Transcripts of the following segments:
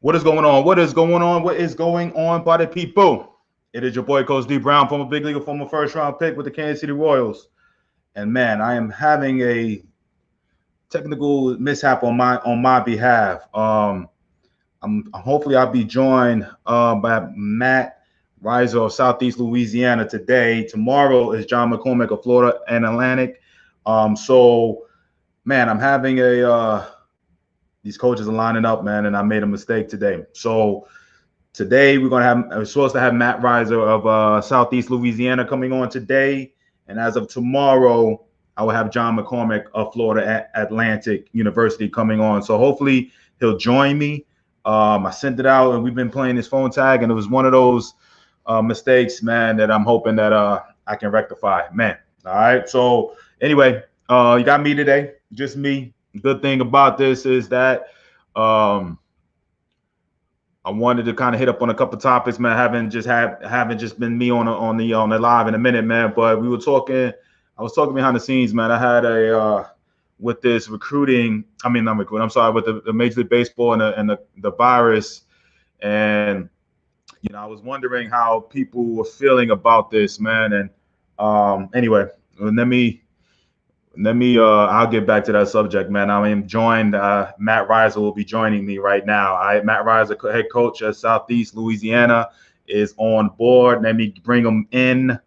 What is going on? What is going on? What is going on, party people? It is your boy, Coach D Brown, former big league, former first round pick with the Kansas City Royals. And man, I am having a technical mishap on my behalf. I'm hopefully I'll be joined by Matt Reiser of Southeast Louisiana today. Tomorrow is John McCormick of Florida and Atlantic. So man, I'm having these coaches are lining up, man, and I made a mistake today. So today we're supposed to have Matt Reiser of Southeast Louisiana coming on today, and as of tomorrow, I will have John McCormick of Florida Atlantic University coming on. So hopefully he'll join me. I sent it out, and we've been playing this phone tag, and it was one of those mistakes, man, that I'm hoping that I can rectify, man. All right. So anyway, you got me today, just me. Good thing about this is that I wanted to kind of hit up on a couple of topics, man. Haven't just been me on the live in a minute, man. But I was talking behind the scenes, man. I had with this recruiting. I mean, not recruiting. I'm sorry, with the Major League Baseball and the virus, and I was wondering how people were feeling about this, man. And anyway, let me I'll get back to that subject, man. I am joined. Matt Reiser will be joining me right now. Matt Reiser, head coach at Southeast Louisiana, is on board. Let me bring him in, man,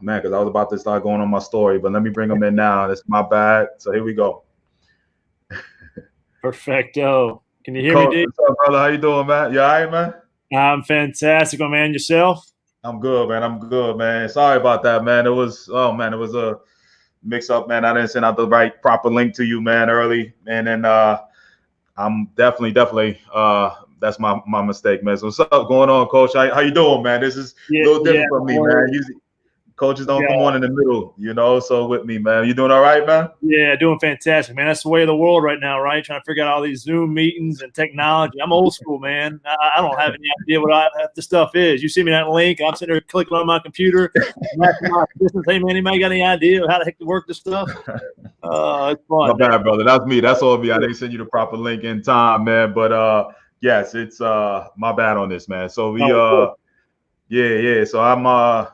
because I was about to start going on my story, but let me bring him in now. That's my bad. So here we go. Perfecto. Can you hear Coach, me, Dave? what's up, brother? How you doing, man? You all right, man? I'm fantastic, my man. Yourself? I'm good, man. Sorry about that, man. It was a mix up, man. I didn't send out the right proper link to you, man, early. And then I'm definitely that's my mistake, man. So what's up going on, Coach? How you doing, man? This is a little different for me, man. Usually coaches don't come on in the middle, so with me, man. You doing all right, man? Yeah, doing fantastic, man. That's the way of the world right now, right? Trying to figure out all these Zoom meetings and technology. I'm old school, man. I don't have any idea what half the stuff is. You see me that link, I'm sitting there clicking on my computer. Hey, man, anybody got any idea how the heck to work this stuff? It's fun. My bad, brother. That's me. That's all me. I didn't send you the proper link in time, man. But yes, it's my bad on this, man. So So I'm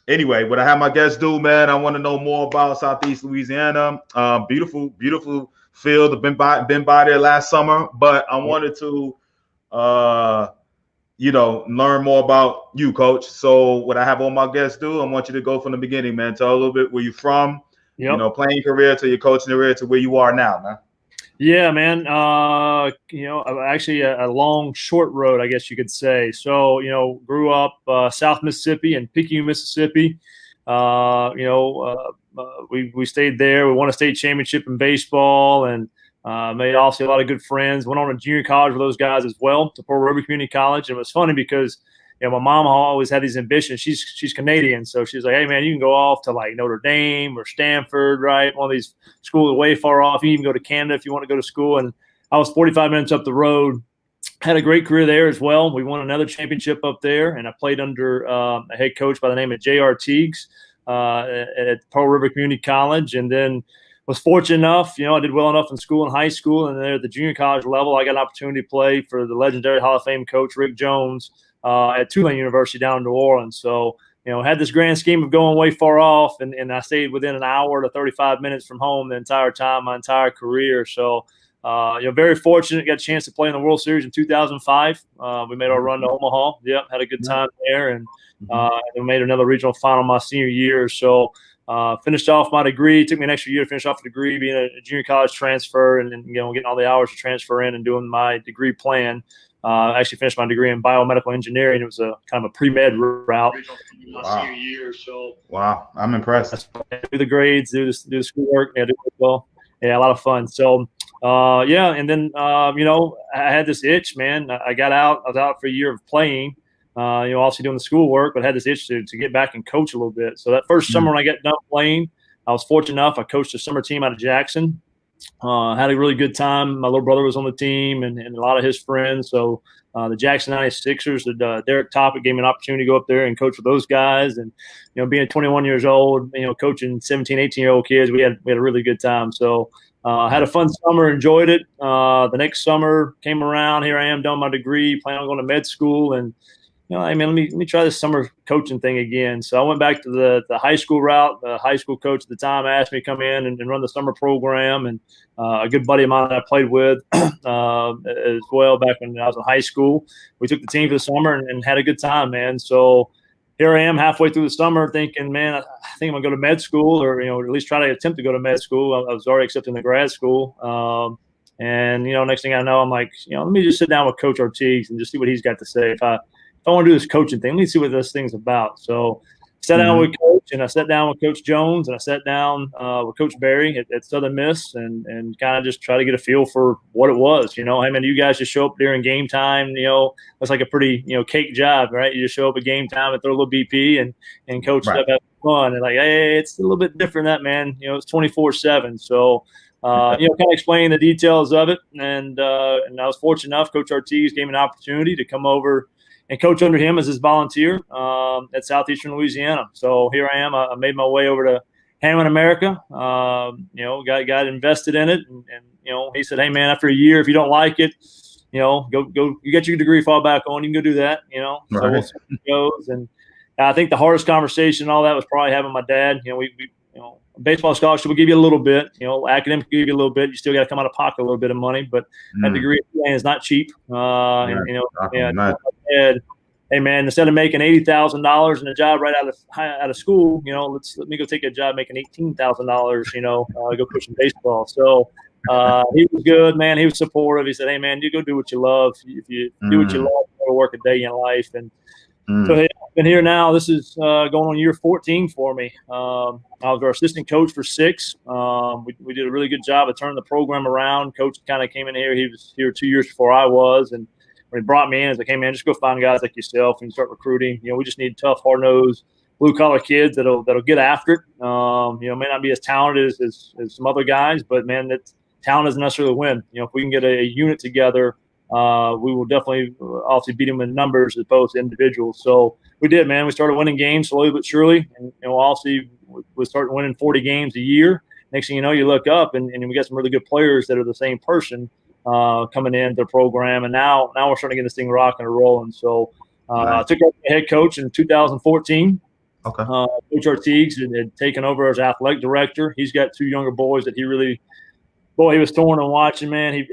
anyway, what I have my guests do, man, I want to know more about Southeast Louisiana. Beautiful field. I've been by there last summer, but I wanted to learn more about you, Coach. So what I have all my guests do, I want you to go from the beginning, man. Tell a little bit where you're from, playing career to your coaching career to where you are now, man. Yeah, man. Actually a long, short road, I guess you could say. So, grew up South Mississippi and Picayune, Mississippi. We stayed there. We won a state championship in baseball and made obviously a lot of good friends. Went on to junior college with those guys as well, to Pearl River Community College. And it was funny because my mom always had these ambitions. She's Canadian, so she's like, hey, man, you can go off to like Notre Dame or Stanford, right? One of these schools way far off. You can even go to Canada if you want to go to school. And I was 45 minutes up the road. Had a great career there as well. We won another championship up there, and I played under a head coach by the name of J.R. Teagues at Pearl River Community College. And then was fortunate enough, I did well enough in school and high school, and then at the junior college level, I got an opportunity to play for the legendary Hall of Fame coach Rick Jones at Tulane University down in New Orleans. So, had this grand scheme of going way far off, and I stayed within an hour to 35 minutes from home the entire time, my entire career. So, very fortunate, got a chance to play in the World Series in 2005. We made our run to Omaha. Yep, had a good time there, and we made another regional final my senior year. So, finished off my degree. It took me an extra year to finish off the degree, being a junior college transfer, and getting all the hours to transfer in and doing my degree plan. I actually finished my degree in biomedical engineering. It was a kind of a pre-med route. Wow. Senior year, so wow, I'm impressed. Do the grades, do the schoolwork, do it well. Yeah, a lot of fun. So, and then I had this itch, man. I got out. I was out for a year of playing. Also doing the schoolwork, but had this itch to get back and coach a little bit. So that first summer when I got done playing, I was fortunate enough. I coached a summer team out of Jackson. Had a really good time. My little brother was on the team and a lot of his friends. So the Jackson 96ers, Derek Topic gave me an opportunity to go up there and coach with those guys. And, being 21 years old, coaching 17, 18-year-old kids, we had a really good time. So Had a fun summer, enjoyed it. The next summer came around. Here I am, done my degree, planning on going to med school, and hey man, let me try this summer coaching thing again. So I went back to the high school route. The high school coach at the time asked me to come in and run the summer program, and a good buddy of mine that I played with as well back when I was in high school. We took the team for the summer and had a good time, man. So here I am halfway through the summer thinking, man, I think I'm going to go to med school, or at least try to attempt to go to med school. I was already accepted in the grad school. And next thing I know, I'm like, let me just sit down with Coach Ortiz and just see what he's got to say. If I want to do this coaching thing, let me see what this thing's about. So sat down with Coach, and I sat down with Coach Jones, and I sat down with Coach Barry at Southern Miss, and kind of just try to get a feel for what it was. Hey, man, you guys just show up during game time. It's like a pretty cake job, right? You just show up at game time and throw a little BP and coach stuff, have fun. And like, hey, it's a little bit different than that, man. It's 24/7. So. Kind of explaining the details of it, and I was fortunate enough. Coach Ortiz gave me an opportunity to come over and coach under him as his volunteer at Southeastern Louisiana. So here I am. I made my way over to Hammond, America. Got invested in it, and he said, "Hey, man, after a year, if you don't like it, go. You get your degree, fall back on. You can go do that. So we'll see how it goes." And I think the hardest conversation and all that was probably having my dad. We baseball scholarship will give you a little bit, academic will give you a little bit. You still got to come out of pocket a little bit of money, but that degree is not cheap. Hey man, instead of making $80,000 in a job right out of school, let me go take a job making $18,000. Go pushing baseball. So he was good, man. He was supportive. He said, "Hey man, you go do what you love. If you do what you love, you never work a day in life." And so hey, I've been here now. This is going on year 14 for me. I was our assistant coach for 6. We did a really good job of turning the program around. Coach kind of came in here. He was here 2 years before I was, and when he brought me in, he's like, "Hey man, just go find guys like yourself and start recruiting. We just need tough, hard-nosed, blue-collar kids that'll get after it. May not be as talented as some other guys, but man, that talent doesn't necessarily win. If we can get a unit together." We will definitely obviously beat them in numbers as opposed to individuals. So we did, man. We started winning games slowly but surely, and obviously we started winning 40 games a year. Next thing you know, you look up and we got some really good players that are the same person coming into the program, and now we're starting to get this thing rocking and rolling. So I took over the head coach in 2014. Okay. Coach Ortiz had taken over as athletic director. He's got 2 younger boys that he really. Boy, he was torn on watching, man.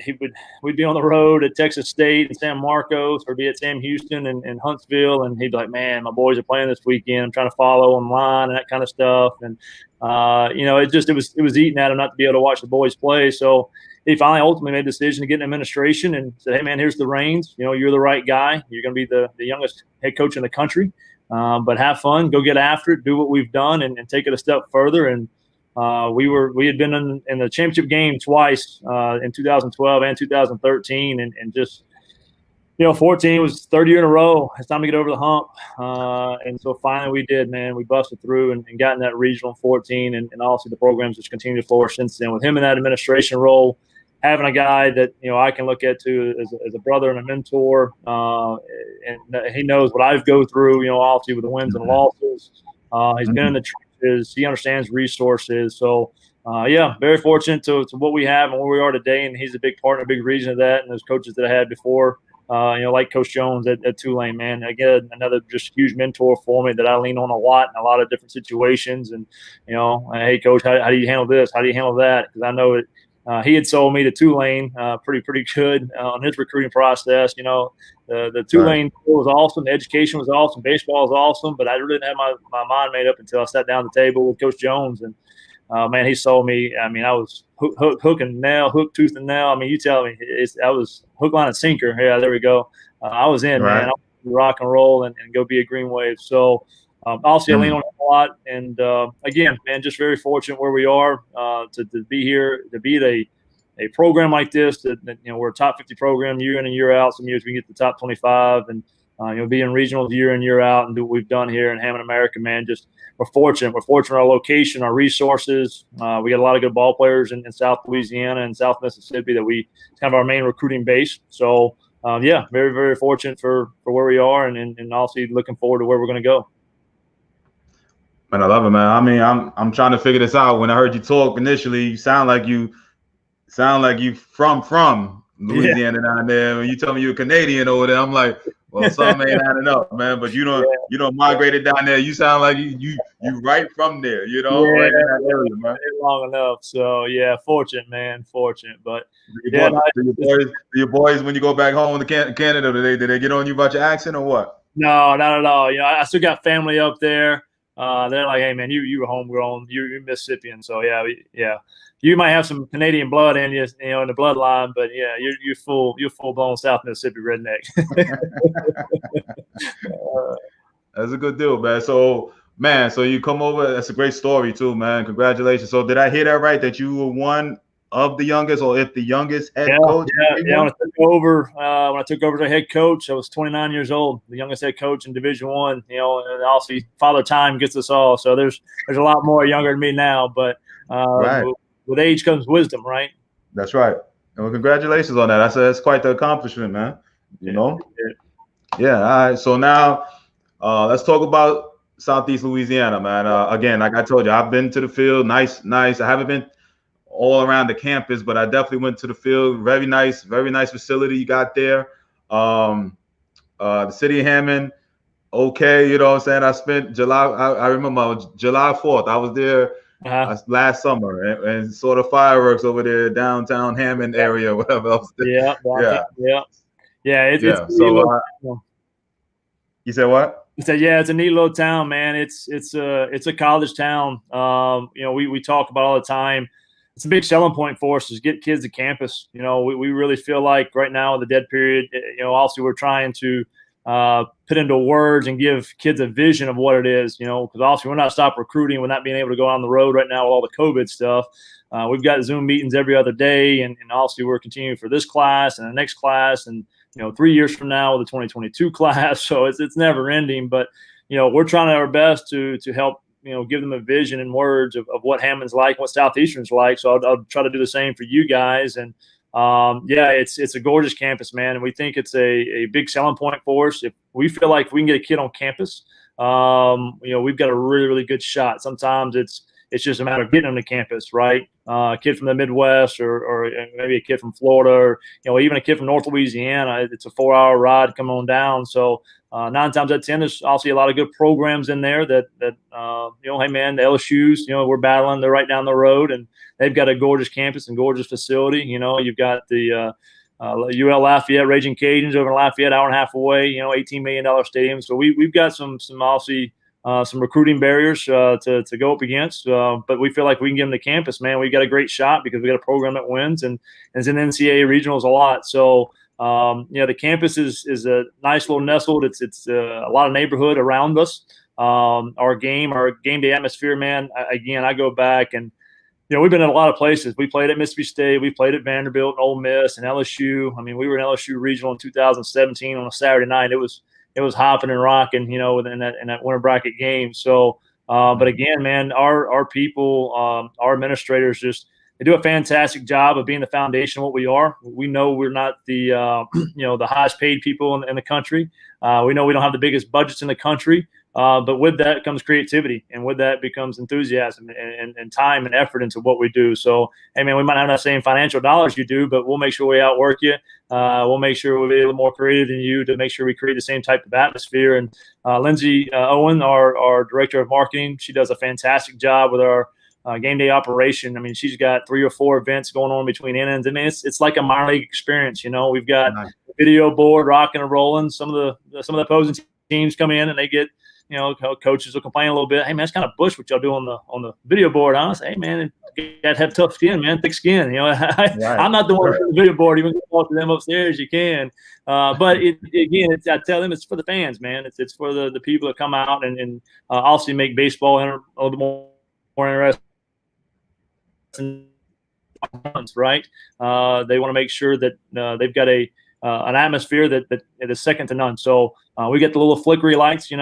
We'd be on the road at Texas State and San Marcos, or be at Sam Houston and Huntsville, and he'd be like, "Man, my boys are playing this weekend. I'm trying to follow online and that kind of stuff." And it was eating at him not to be able to watch the boys play. So he finally ultimately made the decision to get in administration and said, "Hey man, here's the reins. You're the right guy. You're going to be the youngest head coach in the country, but have fun, go get after it, do what we've done, and take it a step further." And we had been in the championship game twice in 2012 and 2013, and just 14 was third year in a row. It's time to get over the hump, and so finally we did, man. We busted through and got in that regional in 14, and obviously the program's just continued to flourish since then. With him in that administration role, having a guy that I can look at too as a brother and a mentor, and he knows what I've go through. Obviously with the wins and losses, he's been in the trenches. He understands resources. So, very fortunate to what we have and where we are today. And he's a big partner, a big reason of that. And those coaches that I had before, like Coach Jones at Tulane, man, again, another just huge mentor for me that I lean on a lot in a lot of different situations. And, hey, Coach, how do you handle this? How do you handle that? Because I know it. He had sold me to Tulane pretty good on his recruiting process. The Tulane school was awesome. The education was awesome. Baseball was awesome. But I really didn't have my mind made up until I sat down at the table with Coach Jones. And, man, he sold me. I mean, I was hook and nail, hook, tooth and nail. I mean, you tell me. I was hook, line, and sinker. Yeah, there we go. I was in, man. I was rock and roll and go be a Green Wave. So, obviously, I lean on it a lot. And, again, man, just very fortunate where we are to be here, to be at a program like this that we're a top 50 program year in and year out. Some years we get the top 25 and, be in regionals year in, year out and do what we've done here in Hammond, America, man. Just we're fortunate. We're fortunate our location, our resources. We got a lot of good ball players in South Louisiana and South Mississippi that it's kind of our main recruiting base. So, very, very fortunate for where we are and also looking forward to where we're going to go. Man, I love it, man. I mean, I'm trying to figure this out. When I heard you talk initially, you sound like you sound like you from Louisiana down there. When you tell me you're Canadian over there, I'm like, well, some ain't adding up, man. But you don't migrated down there. You sound like you right from there, right in that area, man. Long enough. So yeah, fortunate, man, fortunate. But your boys, when you go back home to Canada, did they get on you about your accent or what? No, not at all. I still got family up there. They're like, hey man, you were homegrown, you're Mississippian, so yeah. You might have some Canadian blood in you, in the bloodline, but yeah, you're full blown South Mississippi redneck. That's a good deal, man. So you come over. That's a great story too, man. Congratulations. So did I hear that right? That you were one of the youngest, or if the youngest head coach? Yeah. When I took over as a head coach, I was 29 years old, the youngest head coach in Division I. And also Father Time gets us all. So there's a lot more younger than me now, but right. With age comes wisdom, right? That's right. Well, congratulations on that. That's quite the accomplishment, man. Yeah. All right. So now let's talk about Southeast Louisiana, man. Again, like I told you, I've been to the field. Nice. I haven't been all around the campus, but I definitely went to the field. Very nice facility you got there. The city of Hammond, okay, you know what I'm saying? I spent July, I remember July 4th, I was there last summer and saw the fireworks over there, downtown Hammond area, whatever else. Yeah. You said what? I said, yeah, it's a neat little town, man. It's a college town. We talk about all the time. It's a big selling point for us is get kids to campus. We really feel like right now in the dead period, also we're trying to put into words and give kids a vision of what it is, because obviously we're not stopping recruiting. We're not being able to go on the road right now with all the COVID stuff. We've got Zoom meetings every other day, and obviously we're continuing for this class and the next class, and 3 years from now with the 2022 class. So it's never ending, but we're trying our best to help give them a vision and words of what Hammond's like, what Southeastern's like. So I'll try to do the same for you guys. And it's a gorgeous campus, man. And we think it's a big selling point for us. If we feel like we can get a kid on campus, we've got a really, really good shot. Sometimes it's just a matter of getting them to campus, right? A kid from the Midwest or maybe a kid from Florida or, even a kid from North Louisiana. It's a 4-hour ride coming on down. So 9 times out of 10, there's obviously a lot of good programs in there that hey, man, the LSU's, we're battling. They're right down the road, and they've got a gorgeous campus and gorgeous facility. You've got the UL Lafayette Raging Cajuns over in Lafayette, hour and a half away, $18 million stadium. So we've got some obviously some recruiting barriers to go up against, but we feel like we can get them to campus, man. We've got a great shot because we got a program that wins, and it's in NCAA regionals a lot. So the campus is a nice little nestled. It's a lot of neighborhood around us. Our game day atmosphere, man. I go back and we've been in a lot of places. We played at Mississippi State. We played at Vanderbilt and Ole Miss and LSU. I mean, we were in LSU regional in 2017 on a Saturday night. It was hopping and rocking, in that winter bracket game. So, but again, man, our people, our administrators they do a fantastic job of being the foundation of what we are. We know we're not the the highest paid people in the country. We know we don't have the biggest budgets in the country. But with that comes creativity, and with that becomes enthusiasm and time and effort into what we do. So, hey, man, we might not have the same financial dollars you do, but we'll make sure we outwork you. We'll make sure we'll be a little more creative than you to make sure we create the same type of atmosphere. And Lindsay Owen, our director of marketing, she does a fantastic job with our game day operation. I mean, she's got 3 or 4 events going on between innings. I mean, it's like a minor league experience. We've got a video board rocking and rolling. Some of the opposing teams come in and they get, coaches will complain a little bit. Hey, man, it's kind of bush what y'all do on the video board. I say, hey, man, you got to have tough skin, man, thick skin. I'm not the one on the video board. You can talk to them upstairs, you can. But I tell them it's for the fans, man. It's for the people that come out and also make baseball a little bit more interesting. Right? They want to make sure that they've got an atmosphere that is second to none. So we get the little flickery lights, they do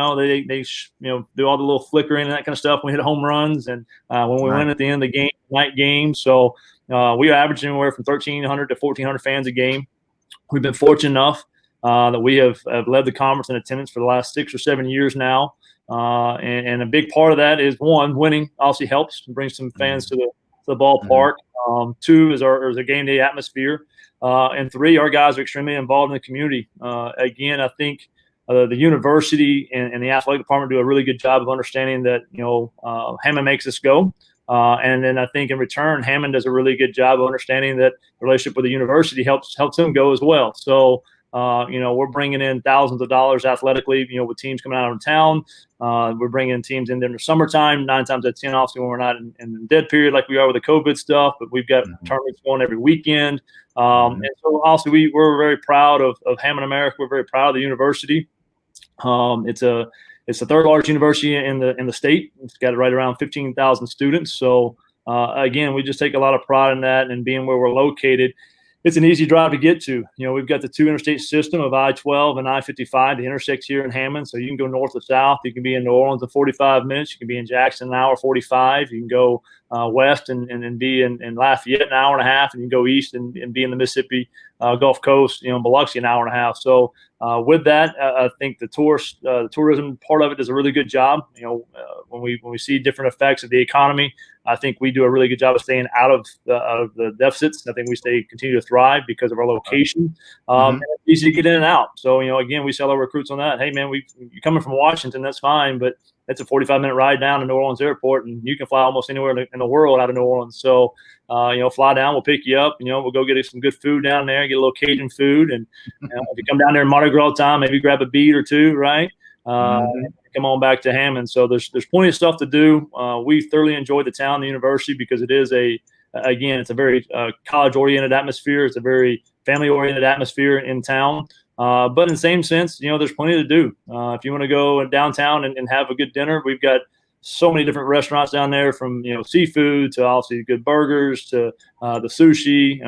all the little flickering and that kind of stuff. We hit home runs, and when we win at the end of the game, night game. So we are averaging anywhere from 1,300 to 1,400 fans a game. We've been fortunate enough that we have led the conference in attendance for the last 6 or 7 years now. And a big part of that is, one, winning obviously helps and brings some fans to the ballpark. 2 is our game day atmosphere. And 3, our guys are extremely involved in the community. Again, I think the university and the athletic department do a really good job of understanding that, Hammond makes us go. And then I think in return, Hammond does a really good job of understanding that the relationship with the university helps them go as well. So, we're bringing in thousands of dollars athletically, with teams coming out of town. We're bringing teams in the summertime, 9 times out of 10, obviously when we're not in the dead period like we are with the COVID stuff, but we've got tournaments going every weekend. And so also we're very proud of Hammond America. We're very proud of the university. It's the 3rd largest university in the state. It's got right around 15,000 students. So again, we just take a lot of pride in that, and being where we're located. It's an easy drive to get to. We've got the 2 interstate system of I-12 and I-55 that intersects here in Hammond. So you can go north or south. You can be in New Orleans in 45 minutes. You can be in Jackson an hour 45. You can go west and be in Lafayette an hour and a half, and you can go east and be in the Mississippi Gulf Coast, Biloxi an hour and a half. So with that, I think the tourism part of it does a really good job. When we see different effects of the economy, I think we do a really good job of staying out of the deficits. I think we continue to thrive because of our location. And it's easy to get in and out. So, again, we sell our recruits on that. Hey, man, you're coming from Washington, that's fine, but it's a 45-minute ride down to New Orleans Airport, and you can fly almost anywhere in the world out of New Orleans. So, fly down, we'll pick you up. We'll go get some good food down there, get a little Cajun food, and if you come down there in Mardi Gras time, maybe grab a bead or 2, right? Come on back to Hammond. So there's plenty of stuff to do. We thoroughly enjoy the town, the university, because it is it's a very college-oriented atmosphere. It's a very family-oriented atmosphere in town. But in the same sense, there's plenty to do. If you want to go downtown and have a good dinner, we've got so many different restaurants down there, from seafood to obviously good burgers to the sushi.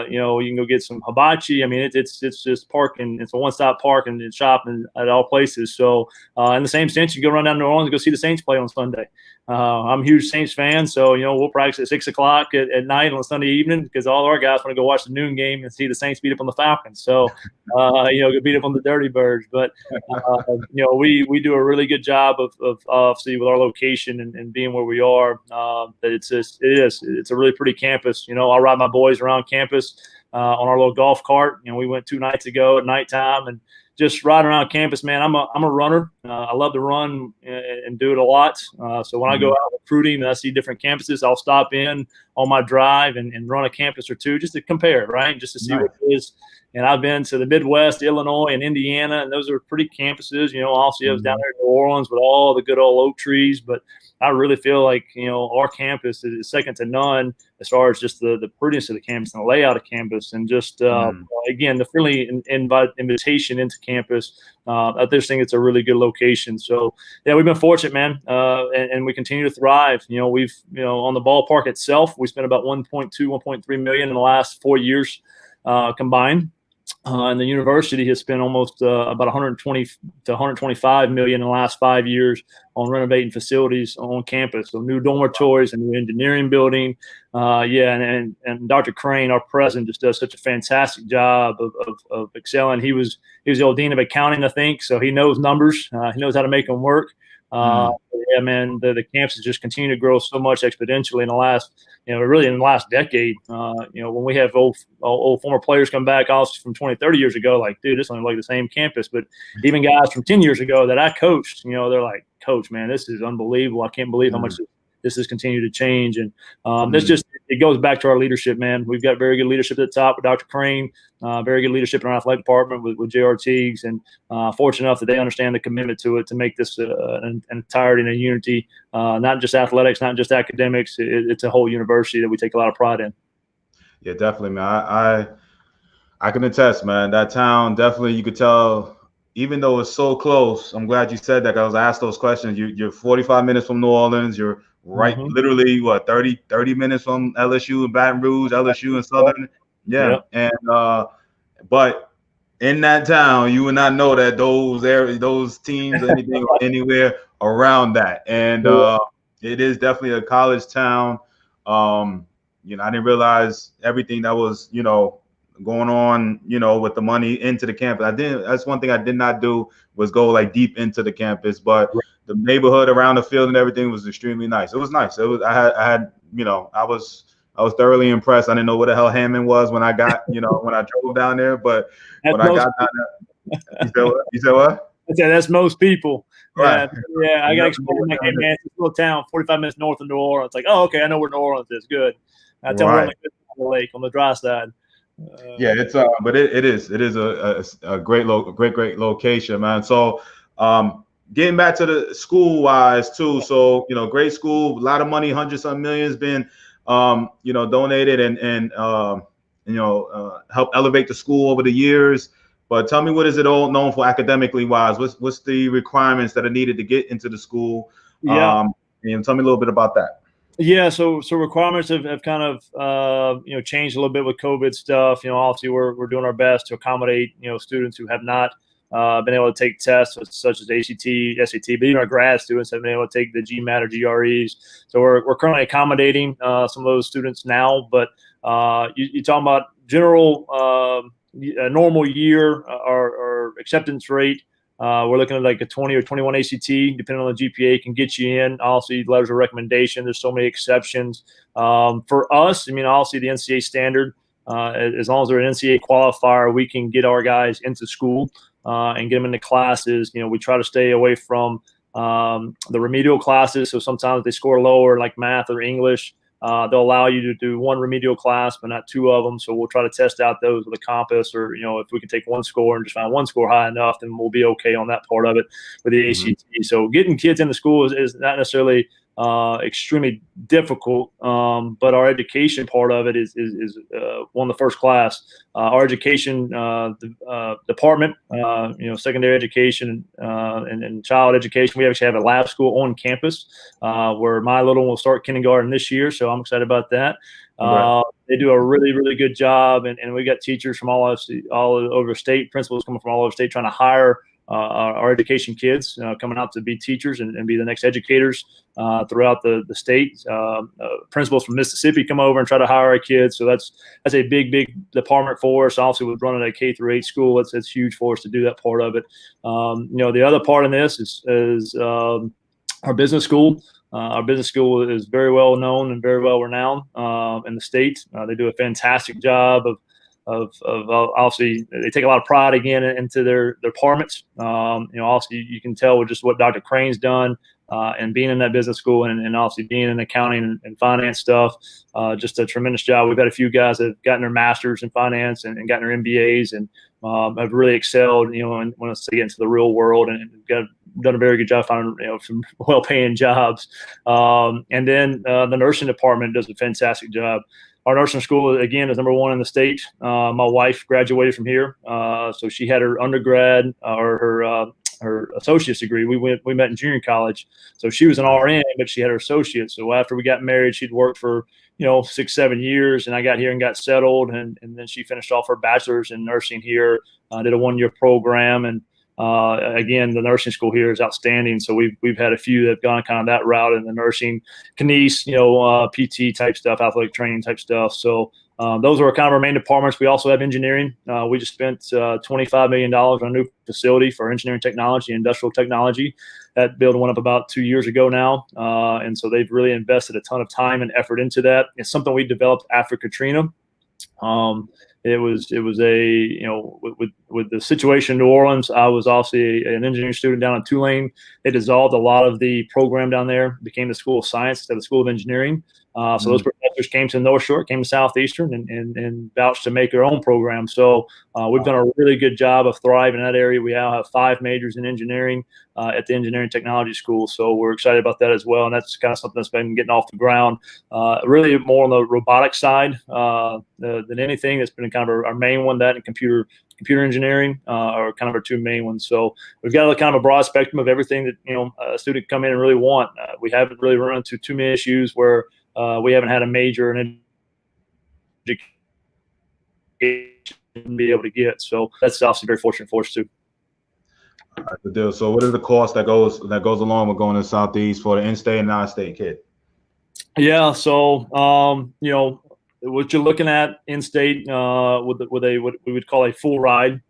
You can go get some hibachi. I mean, it's just parking. It's a one-stop park and shopping at all places. So in the same sense, you go run down to New Orleans and go see the Saints play on Sunday. I'm a huge Saints fan, so we'll practice at 6 o'clock at night on Sunday evening, because all our guys want to go watch the noon game and see the Saints beat up on the Falcons. So go beat up on the Dirty Birds. But we do a really good job of obviously with our location and being where we are. That it's a really pretty campus. I'll ride my boys around campus on our little golf cart. We went 2 nights ago at nighttime, and just riding around campus, man. I'm a runner. I love to run and do it a lot. So when I go out recruiting and I see different campuses, I'll stop in on my drive and run a campus or 2 just to compare, right? Just to see what it is. And I've been to the Midwest, Illinois, and Indiana, and those are pretty campuses. Obviously I was down there in New Orleans with all the good old oak trees, but I really feel like, our campus is second to none as far as just the prettiness of the campus and the layout of campus, and just, again, the friendly invitation into campus. I just think it's a really good location. So, yeah, we've been fortunate, man, and we continue to thrive. We've, on the ballpark itself, we spent about 1.3 million in the last 4 years combined. And the university has spent almost about 120 to 125 million in the last 5 years on renovating facilities on campus. So new dormitories, a new engineering building. And Dr. Crane, our president, just does such a fantastic job of excelling. He was the old dean of accounting, I think, so he knows numbers. He knows how to make them work. Yeah, man, the camps has just continued to grow so much exponentially in the last, really in the last decade. When we have old former players come back also from 20, 30 years ago, like, dude, this only like the same campus. But even guys from 10 years ago that I coached, they're like, Coach, man, this is unbelievable. I can't believe how much this has continued to change. And it goes back to our leadership, man. We've got very good leadership at the top with Dr. Crane, very good leadership in our athletic department with J.R. Teagues, and fortunate enough that they understand the commitment to it to make this an entirety and a unity, not just athletics, not just academics. It's a whole university that we take a lot of pride in. Yeah, definitely, man. I can attest, man. That town, definitely, you could tell, even though it's so close. I'm glad you said that, because I was asked those questions. You're 45 minutes from New Orleans. You're right, literally, 30 minutes from LSU and Baton Rouge, LSU and Southern. Yeah. Yep. And but in that town, you would not know that those teams, anything anywhere around that. And it is definitely a college town. I didn't realize everything that was, going on, with the money into the campus. That's one thing I did not do, was go like deep into the campus, but the neighborhood around the field and everything was extremely nice. It was nice. I was I was thoroughly impressed. I didn't know what the hell Hammond was when I got, when I drove down there, but That's when I got down there, you said what? I'd say that's most people. Right. Yeah. I got to explain, like, hey, man, it's a little town, 45 minutes north of New Orleans. Like, oh, okay, I know where New Orleans is. Good. I tell them we're on the good side of the lake, on the dry side. Yeah, it's but it is a great great location, man. So getting back to the school wise too. So great school, a lot of money, hundreds of millions been donated and help elevate the school over the years. But tell me, what is it all known for academically wise? What's the requirements that are needed to get into the school? Yeah. And tell me a little bit about that. Yeah, so requirements have kind of changed a little bit with COVID stuff. Obviously we're doing our best to accommodate students who have not been able to take tests such as ACT, SAT, but even our grad students have been able to take the GMAT or GREs. So we're currently accommodating some of those students now. But you're talking about general a normal year, our acceptance rate. We're looking at like a 20 or 21 ACT, depending on the GPA, can get you in. Obviously, letters of recommendation. There's so many exceptions. For us, obviously the NCAA standard, as long as they're an NCAA qualifier, we can get our guys into school and get them into classes. We try to stay away from the remedial classes. So sometimes they score lower, like math or English. They'll allow you to do one remedial class, but not two of them. So we'll try to test out those with a compass, or, if we can take one score and just find one score high enough, then we'll be okay on that part of it with the ACT. So getting kids into school is not necessarily extremely difficult, but our education part of it is one of the first class. Our education department, secondary education and child education, we actually have a lab school on campus where my little one will start kindergarten this year, so I'm excited about that. They do a really, really good job, and we got teachers from all over the state, principals coming from all over the state trying to hire our education kids coming out to be teachers and be the next educators throughout the state. Principals from Mississippi come over and try to hire our kids. So that's a big department for us. Obviously, with running a K-8 school, it's huge for us to do that part of it. The other part in this is our business school. Our business school is very well known and very well renowned in the state. They do a fantastic job of obviously they take a lot of pride again into their departments. Also you can tell with just what Dr. Crane's done and being in that business school and obviously being in accounting and finance stuff, just a tremendous job. We've got a few guys that have gotten their masters in finance and gotten their MBAs and have really excelled, and when they get into the real world and done a very good job finding, some well-paying jobs. And then the nursing department does a fantastic job. Our nursing school, again, is #1 in the state. My wife graduated from here, so she had her undergrad or her associate's degree. We met in junior college, so she was an RN, but she had her associate. So after we got married, she'd worked for 6-7 years, and I got here and got settled, and then she finished off her bachelor's in nursing here. Did a 1-year program, and again, the nursing school here is outstanding. So we've had a few that have gone kind of that route in the nursing, kines, PT type stuff, athletic training type stuff. So those are kind of our main departments. We also have engineering. We just spent $25 million on a new facility for engineering technology, industrial technology. That building went up about 2 years ago now. And so they've really invested a ton of time and effort into that. It's something we developed after Katrina. It was with the situation in New Orleans, I was also an engineering student down in Tulane. They dissolved a lot of the program down there, became the School of Science instead of the School of Engineering. So those professors came to North Shore, came to Southeastern, and vouched to make their own program. So we've done a really good job of thriving in that area. We now have 5 majors in engineering at the Engineering Technology School. So we're excited about that as well. And that's kind of something that's been getting off the ground, really more on the robotic side than anything. That's been kind of our main one, that and computer engineering are kind of our 2 main ones. So we've got a kind of a broad spectrum of everything that a student can come in and really want. We haven't really run into too many issues where we haven't had a major in education be able to get. So that's obviously very fortunate for us too. Good deal. So what is the cost that goes along with going to Southeast for the in-state and non-state kid? Yeah. So what you're looking at in-state with what we would call a full ride.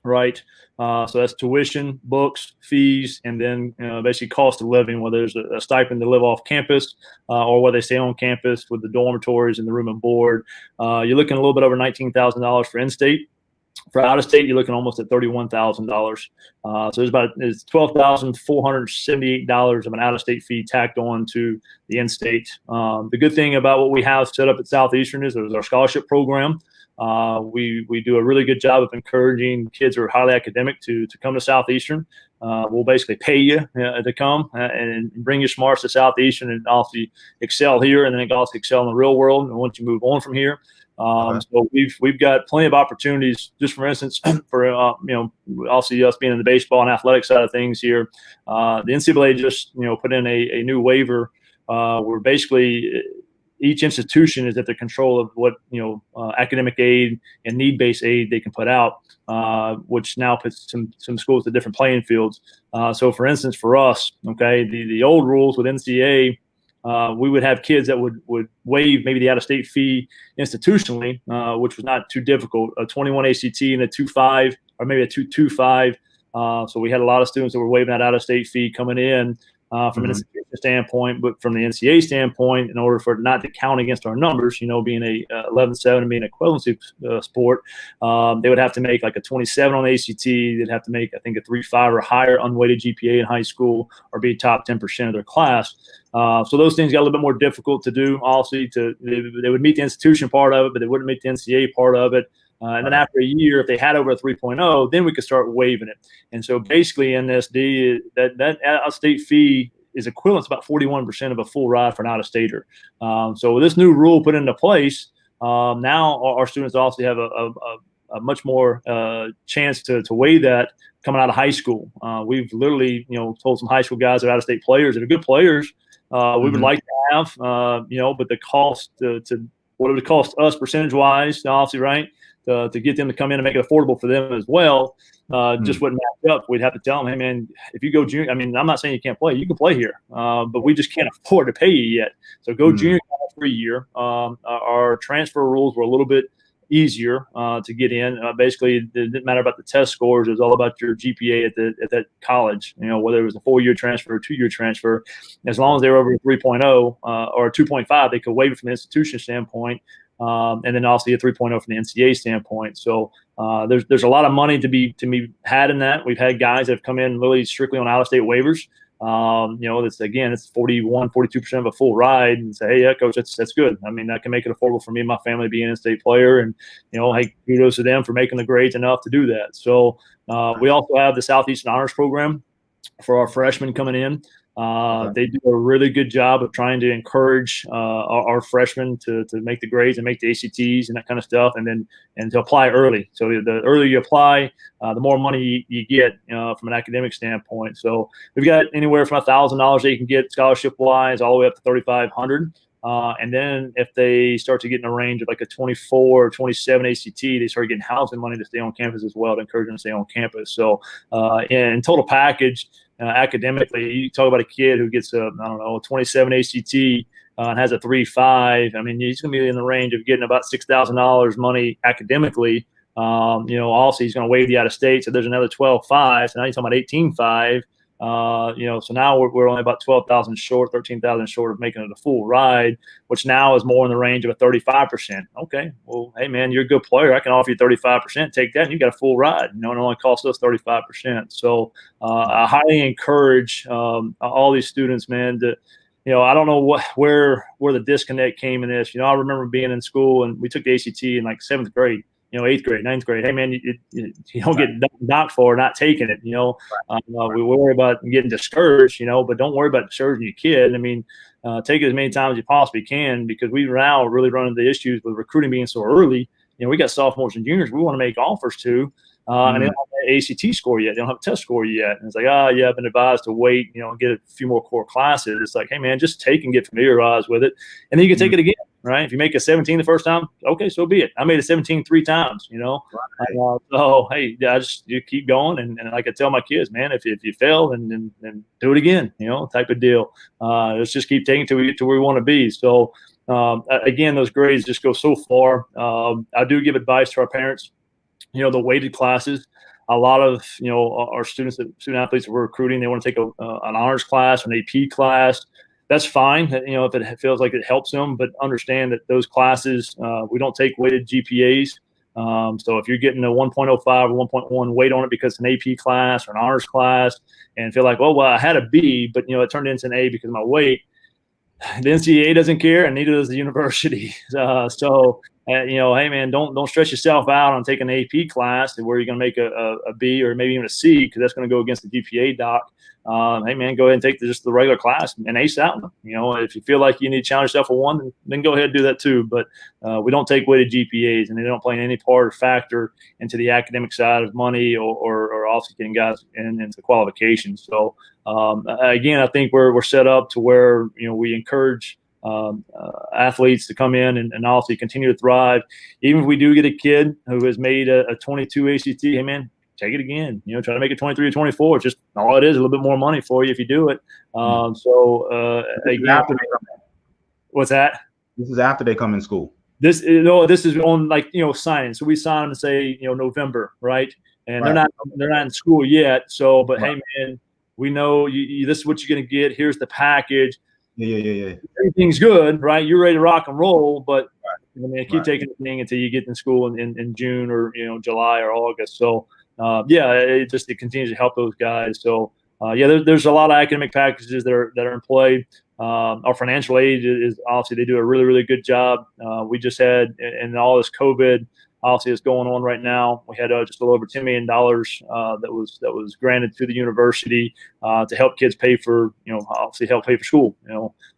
right? So that's tuition, books, fees, and then basically cost of living, whether there's a stipend to live off campus or whether they stay on campus with the dormitories and the room and board. You're looking a little bit over $19,000 for in-state. For out of state, you're looking almost at $31,000. So it's $12,478 of an out of state fee tacked on to the in state. The good thing about what we have set up at Southeastern is there's our scholarship program. We do a really good job of encouraging kids who are highly academic to come to Southeastern. We'll basically pay you to come and bring your smarts to Southeastern and also excel here, and then also excel in the real world. And once you move on from here. So we've got plenty of opportunities. Just for instance, for obviously us being in the baseball and athletic side of things here, the NCAA just put in a new waiver where basically each institution is at the control of what academic aid and need-based aid they can put out, which now puts some schools at different playing fields. So for instance, for us, okay, the old rules with NCAA. We would have kids that would waive maybe the out-of-state fee institutionally, which was not too difficult, a 21 ACT and a 2.5 or maybe a 2.25. So we had a lot of students that were waiving that out-of-state fee coming in from an institution standpoint, but from the NCAA standpoint, in order for it not to count against our numbers, being a 11-7 and being an equivalency sport, they would have to make like a 27 on the ACT. They'd have to make, I think, a 3.5 or higher unweighted GPA in high school or be top 10% of their class. So those things got a little bit more difficult to do. Obviously, they would meet the institution part of it, but they wouldn't meet the NCAA part of it. And then after a year, if they had over a 3.0, then we could start waiving it. And so basically in this, that out-of-state fee is equivalent to about 41% of a full ride for an out-of-stater. So with this new rule put into place, now our students also have a much more chance to weigh that coming out of high school. We've literally, told some high school guys that are out-of-state players that are good players. We would like to have, but the cost to what it would cost us percentage-wise, obviously, right, to get them to come in and make it affordable for them as well, just wouldn't match up. We'd have to tell them, hey, man, if you go junior, I mean, I'm not saying you can't play. You can play here, but we just can't afford to pay you yet. So go junior college for a year. Our transfer rules were a little bit easier to get in. Basically, it didn't matter about the test scores. It was all about your GPA at that college, whether it was a 4-year transfer or 2-year transfer. As long as they were over a 3.0 or a 2.5, they could waive it from the institution standpoint. And then also a 3.0 from the NCAA standpoint. So there's a lot of money to be had in that. We've had guys that have come in really strictly on out-of-state waivers. It's 41, 42% of a full ride, and say, hey, yeah, coach, that's good. I mean, that can make it affordable for me and my family being an in-state player, and hey, kudos to them for making the grades enough to do that. So we also have the Southeastern Honors Program for our freshmen coming in. They do a really good job of trying to encourage our freshmen to make the grades and make the ACTs and that kind of stuff, and to apply early. So the earlier you apply, the more money you get from an academic standpoint. So we've got anywhere from $1,000 that you can get scholarship wise all the way up to $3,500. And then if they start to get in a range of like a 24 or 27 ACT, they start getting housing money to stay on campus as well, to encourage them to stay on campus. So in total package, academically, you talk about a kid who gets a 27 ACT and has a 3.5. I mean, he's going to be in the range of getting about $6,000 money academically. Also he's going to waive the out of state, so there's another 12.5. So now you're talking about 18.5. So now we're only about 12,000 short, 13,000 short of making it a full ride, which now is more in the range of a 35%. Okay, well, hey man, you're a good player. I can offer you 35%. Take that, and you got a full ride. It only costs us 35%. So I highly encourage all these students, man, to I don't know where the disconnect came in this. I remember being in school and we took the ACT in like 7th grade. 8th grade, 9th grade. Hey, man, you don't get knocked for not taking it. We worry about getting discouraged, but don't worry about discouraging your kid. I mean, take it as many times as you possibly can, because we now really run into the issues with recruiting being so early. We got sophomores and juniors we want to make offers to, and they don't have an ACT score yet. They don't have a test score yet. And it's like, yeah, I've been advised to wait, and get a few more core classes. It's like, hey, man, just take and get familiarized with it, and then you can take it again. Right? If you make a 17 the first time, okay, so be it. I made a 17 3 times, Right. So, hey, you keep going. And like I tell my kids, man, if you fail, then do it again, type of deal. Let's just keep taking till we get to where we want to be. So, again, those grades just go so far. I do give advice to our parents, the weighted classes. a lot of our student athletes that we're recruiting, they want to take an honors class or an AP class. That's fine, if it feels like it helps them, but understand that those classes, we don't take weighted GPAs. So if you're getting a 1.05 or 1.1 weight on it because it's an AP class or an honors class and feel like, well, I had a B, but it turned into an A because of my weight, the NCAA doesn't care, and neither does the university. Hey man, don't stress yourself out on taking an AP class where you're going to make a B or maybe even a C, because that's going to go against the GPA doc. Hey man, go ahead and take just the regular class and ace out. If you feel like you need to challenge yourself for one, then go ahead and do that too. But we don't take weighted GPAs, and they don't play any part or factor into the academic side of money or obviously getting guys into qualifications. So again, I think we're set up to where we encourage athletes to come in and obviously continue to thrive. Even if we do get a kid who has made a 22 ACT, hey man, take it again. Try to make it 23 or 24. Just all it is, a little bit more money for you if you do it. Again, what's that? This is after they come in school. This is on signing. So we sign them and say November, right? And right. they're not in school yet. So, but right. Hey man, we know this is what you're going to get. Here's the package. Yeah. Everything's good, right? You're ready to rock and roll, but keep taking the thing until you get in school in June or July or August. So it continues to help those guys. So there's a lot of academic packages that are in play. Our financial aid is obviously, they do a really, really good job. We just had, and all this COVID obviously is going on right now, we had just a little over $10 million that was granted to the university to help kids pay for, obviously help pay for school.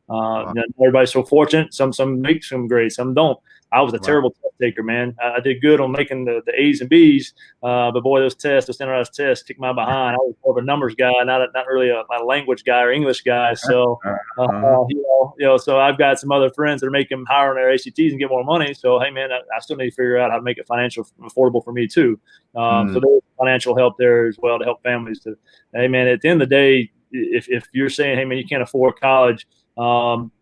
Not everybody's so fortunate. Some make some grades, some don't. I was a terrible test taker, man. I did good on making the A's and B's, but boy, those standardized tests kicked my behind. I was more of a numbers guy, not really a language guy or English guy. So, so I've got some other friends that are making higher on their ACTs and get more money. So, hey, man, I still need to figure out how to make it financially affordable for me too. So there's financial help there as well to help families. Hey, man, at the end of the day, if you're saying, hey, man, you can't afford college,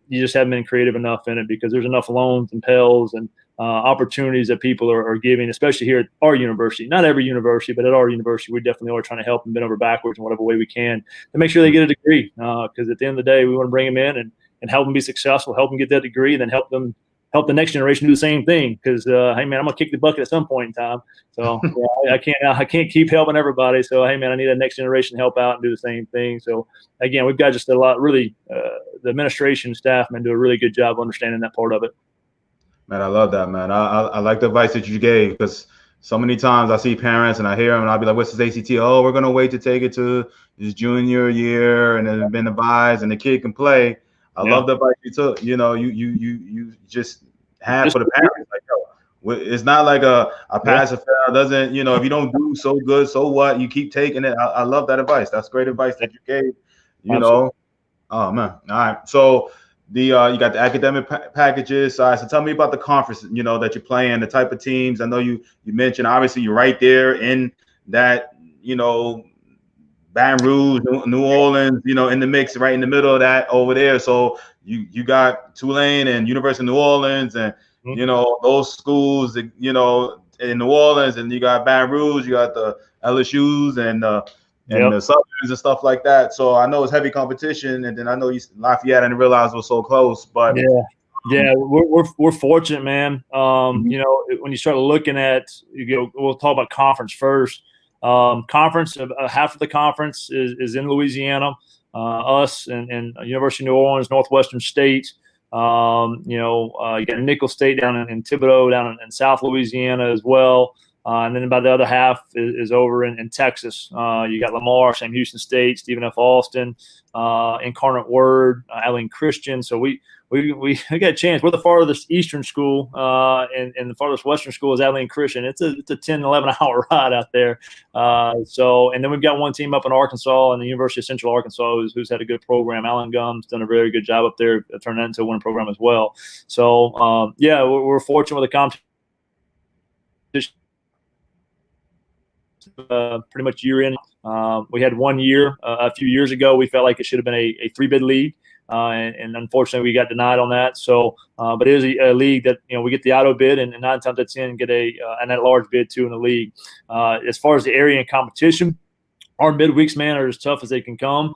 you just haven't been creative enough in it, because there's enough loans and Pels and opportunities that people are giving, especially here at our university. Not every university, but at our university, we definitely are trying to help them bend over backwards in whatever way we can to make sure they get a degree. Because at the end of the day, we want to bring them in and help them be successful, help them get that degree, and then help the next generation do the same thing. Because hey man, I'm gonna kick the bucket at some point in time. So I can't keep helping everybody. So hey man, I need that next generation to help out and do the same thing. So again, we've got just a lot. Really, the administration staff, man, do a really good job understanding that part of it. Man, I love that, man. I like the advice that you gave, because so many times I see parents and I hear them and I'll be like, what's his ACT? Oh, we're gonna wait to take it to his junior year and then been advised and the kid can play. I love the advice you took. You just had for the parents. Like, it's not like a pass or fail. Doesn't, if you don't do so good, so what? You keep taking it. I love that advice. That's great advice that you gave. Oh man. All right. So you got the academic packages. So tell me about the conference, that you're playing, the type of teams. I know you mentioned, obviously you're right there in that, Baton Rouge, New Orleans, in the mix, right in the middle of that over there. So you got Tulane and University of New Orleans, and those schools, in New Orleans, and you got Baton Rouge, you got the LSU's and the Southerns and stuff like that. So I know it's heavy competition, and then I know Lafayette, I didn't realize it was so close, but we're fortunate, man. When you start looking at, we'll talk about conference first. Conference, half of the conference is in Louisiana, us and University of New Orleans, Northwestern State. You got Nicholls State down in Thibodaux, down in South Louisiana as well. And then about the other half is over in Texas. You got Lamar, Sam Houston State, Stephen F. Austin, Incarnate Word, Abilene Christian. So we got a chance. We're the farthest eastern school, and the farthest western school is Abilene Christian. It's a 10, 11 hour ride out there. And then we've got one team up in Arkansas, and the University of Central Arkansas, who's had a good program. Alan Gumb's done a very good job up there, turned that into a winning program as well. So we're fortunate with the competition. Pretty much year in. We had 1 year a few years ago. We felt like it should have been a 3-bid league. and unfortunately we got denied on that. So, but it is a league that we get the auto bid, and 9 times out of 10 get an at-large bid too in the league. As far as the area and competition, our midweeks, man, are as tough as they can come,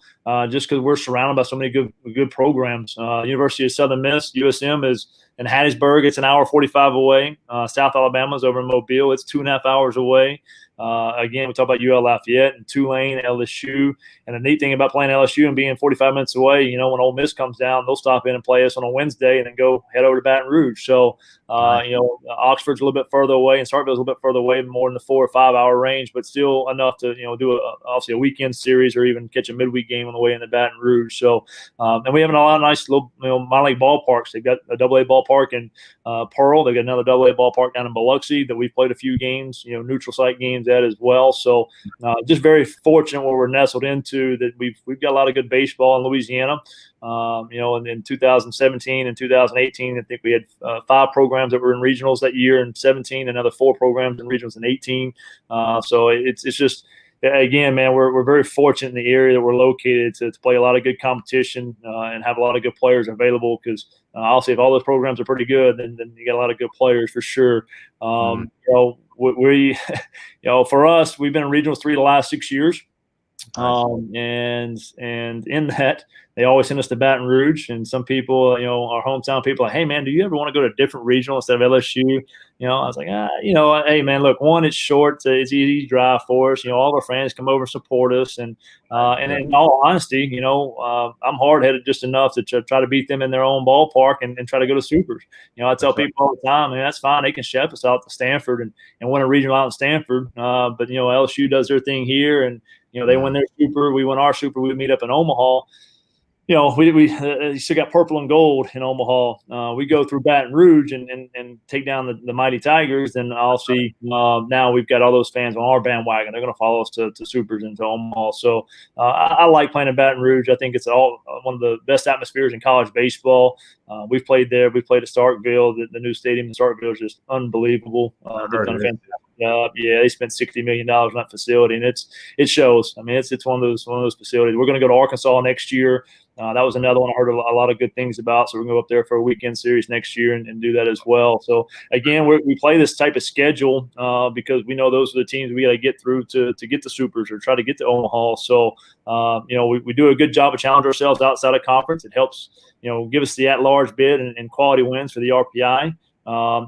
just because we're surrounded by so many good programs. University of Southern Miss, USM, is in Hattiesburg. It's an hour 45 away. South Alabama is over in Mobile. It's 2.5 hours away. Again, we talk about UL Lafayette and Tulane, LSU. And the neat thing about playing LSU and being 45 minutes away, when Ole Miss comes down, they'll stop in and play us on a Wednesday and then go head over to Baton Rouge. So, Oxford's a little bit further away and Starkville's a little bit further away, more in the 4 or 5 hour range, but still enough to, do obviously a weekend series or even catch a midweek game on the way into Baton Rouge. So, and we have a lot of nice little, minor league ballparks. They've got a AA ballpark in Pearl. They've got another AA ballpark down in Biloxi that we've played a few games, neutral site games at as well. So, just very fortunate where we're nestled into that. We've got a lot of good baseball in Louisiana. And in 2017 and 2018, I think we had 5 programs that were in regionals that year. In 17, another 4 programs in regionals in 18. So it's just, again, man, we're very fortunate in the area that we're located to play a lot of good competition and have a lot of good players available. Because I'll say if all those programs are pretty good, then you got a lot of good players for sure. We for us, we've been in regionals 3 of the last 6 years. And in that, they always send us to Baton Rouge, and some people, our hometown people, are like, hey man, do you ever want to go to a different regional instead of LSU? I was like, hey man, look, one, it's short, it's easy to drive for us. All of our friends come over and support us, and in all honesty, I'm hard headed just enough to try to beat them in their own ballpark and try to go to supers. I tell people all the time, that's fine. They can ship us out to Stanford and win a regional out in Stanford, but LSU does their thing here, and they win their super, we win our super, we meet up in Omaha. We still got purple and gold in Omaha. We go through Baton Rouge and take down the mighty Tigers, and I'll see now we've got all those fans on our bandwagon. They're going to follow us to supers and to Omaha. So I like playing in Baton Rouge. I think it's one of the best atmospheres in college baseball. We've played there. We played at Starkville. The new stadium in Starkville is just unbelievable. They've done a fantastic job. Yeah, they spent $60 million on that facility, and it shows. I mean, it's one of those facilities. We're going to go to Arkansas next year. That was another one I heard a lot of good things about. So we're going to go up there for a weekend series next year and do that as well. So, again, we play this type of schedule because we know those are the teams we got to get through to get the supers or try to get to Omaha. So, we do a good job of challenging ourselves outside of conference. It helps, give us the at-large bid and quality wins for the RPI.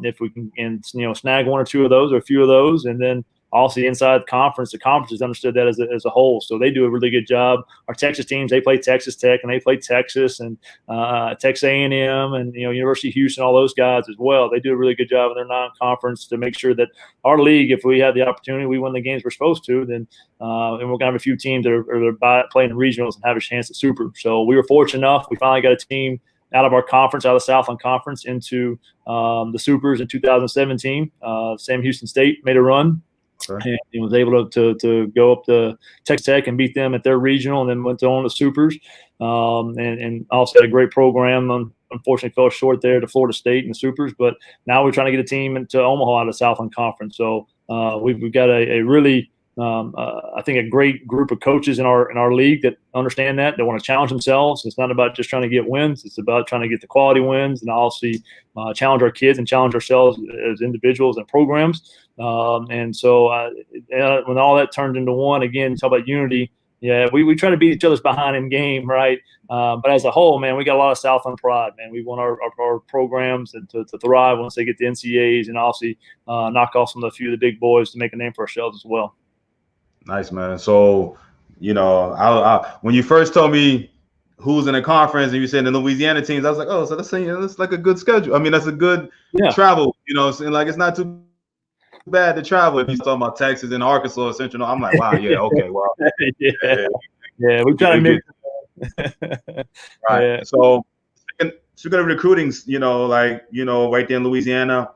If we can, snag 1 or 2 of those or a few of those, and then also inside the conference has understood that as a whole. So they do a really good job. Our Texas teams, they play Texas Tech and they play Texas and Texas A&M and, University of Houston, all those guys as well. They do a really good job in their non-conference to make sure that our league, if we have the opportunity, we win the games we're supposed to, then and we're going to have a few teams that are playing in regionals and have a chance at super. So we were fortunate enough. We finally got a team out of our conference, out of the Southland Conference, into the supers in 2017. Sam Houston State made a run. Okay. And he was able to go up to Texas Tech and beat them at their regional, and then went on to supers. And also had a great program. Unfortunately, fell short there to Florida State in the supers. But now we're trying to get a team into Omaha out of the Southland Conference. So we've got a really I think a great group of coaches in our league that understand that. They want to challenge themselves. It's not about just trying to get wins. It's about trying to get the quality wins and also challenge our kids and challenge ourselves as individuals and programs. And so when all that turned into one, again, talk about unity. Yeah, we try to beat each other's behind in game, right? But as a whole, man, we got a lot of Southland pride, man. We want our programs to thrive once they get the NCAAs, and obviously knock off a few of the big boys to make a name for ourselves as well. Nice, man. So, when you first told me who's in the conference and you said the Louisiana teams, I was like, oh, so that's like a good schedule. I mean, that's a good travel, and like it's not too bad to travel. If you're talking about Texas and Arkansas or Central, I'm like, wow, yeah, okay, well, yeah, we try to make right. Yeah. So, speaking of recruiting, right there in Louisiana,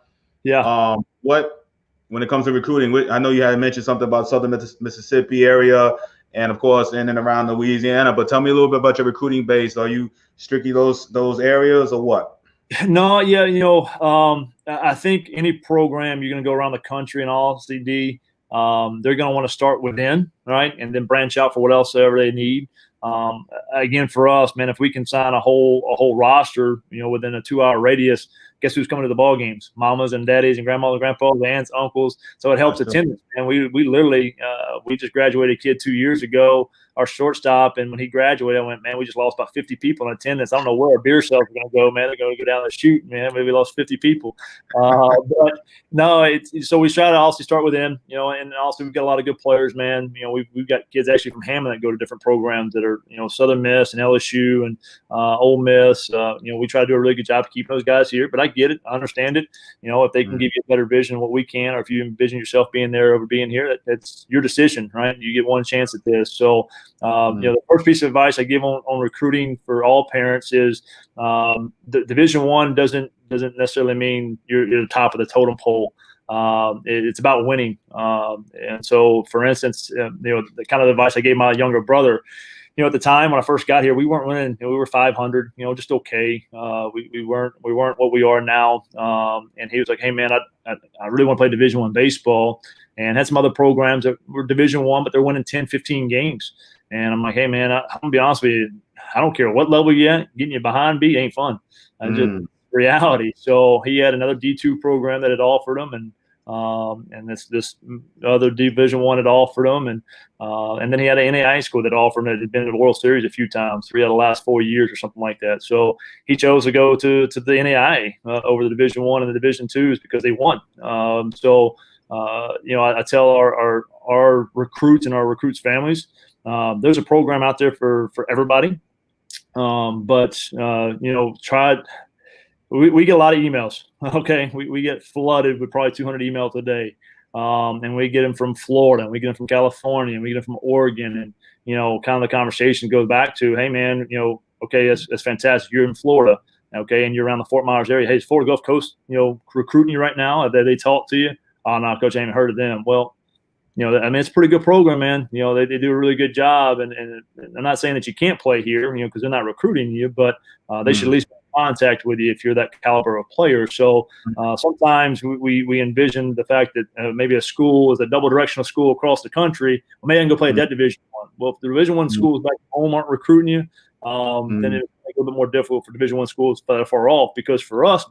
when it comes to recruiting, I know you had mentioned something about Southern Mississippi area, and of course, in and around Louisiana. But tell me a little bit about your recruiting base. Are you strictly those areas, or what? No, yeah, I think any program you're going to go around the country and all CD, they're going to want to start within, right, and then branch out for what else ever they need. Again, for us, man, if we can sign a whole roster, within a 2-hour radius, guess who's coming to the ball games? Mamas and daddies and grandmas and grandpas, aunts, uncles. So it helps attendance. And we literally we just graduated a kid 2 years ago, our shortstop, and when he graduated, I went, man, we just lost about 50 people in attendance. I don't know where our beer sales are going to go, man. They're going to go down the chute, man. Maybe we lost 50 people. But no, so we try to also start with them, and also we've got a lot of good players, man. We've got kids actually from Hammond that go to different programs that are, Southern Miss and LSU and Ole Miss. We try to do a really good job of keeping those guys here, but I get it. I understand it. If they can give you a better vision of what we can, or if you envision yourself being there over being here, that's your decision, right? You get one chance at this. So, the first piece of advice I give on recruiting for all parents is the Division I doesn't necessarily mean you're the top of the totem pole. It's about winning. And so, for instance, the kind of advice I gave my younger brother, at the time when I first got here, we weren't winning. We were 500, just okay. We weren't what we are now. And he was like, "Hey, man, I really want to play Division I baseball," and had some other programs that were Division I, but they're winning 10, 15 games. And I'm like, "Hey, man, I'm gonna be honest with you. I don't care what level you're at. Getting you behind B ain't fun. Just reality." So he had another D2 program that had offered him, and this other Division I had offered him, and then he had an NAIA school that offered him that had been to the World Series a few times, 3 out of the last 4 years or something like that. So he chose to go to the NAIA over the Division I and the Division IIs because they won. I tell our recruits and our recruits' families, there's a program out there for everybody, but try. We get a lot of emails. Okay, we get flooded with probably 200 emails a day, and we get them from Florida, and we get them from California, and we get them from Oregon, and kind of the conversation goes back to, hey man, okay, that's fantastic. You're in Florida, okay, and you're around the Fort Myers area. Hey, is Florida Gulf Coast, recruiting you right now? Have they talk to you? Oh no, Coach, I haven't heard of them. Well, it's a pretty good program, man. They do a really good job, and I'm not saying that you can't play here, because they're not recruiting you, but they should at least be in contact with you if you're that caliber of player. So sometimes we envision the fact that maybe a school is a double directional school across the country. Well, maybe I can go play at that Division I. Well, if the Division I schools back home aren't recruiting you, then it's a little bit more difficult for Division I schools that far off. Because for us,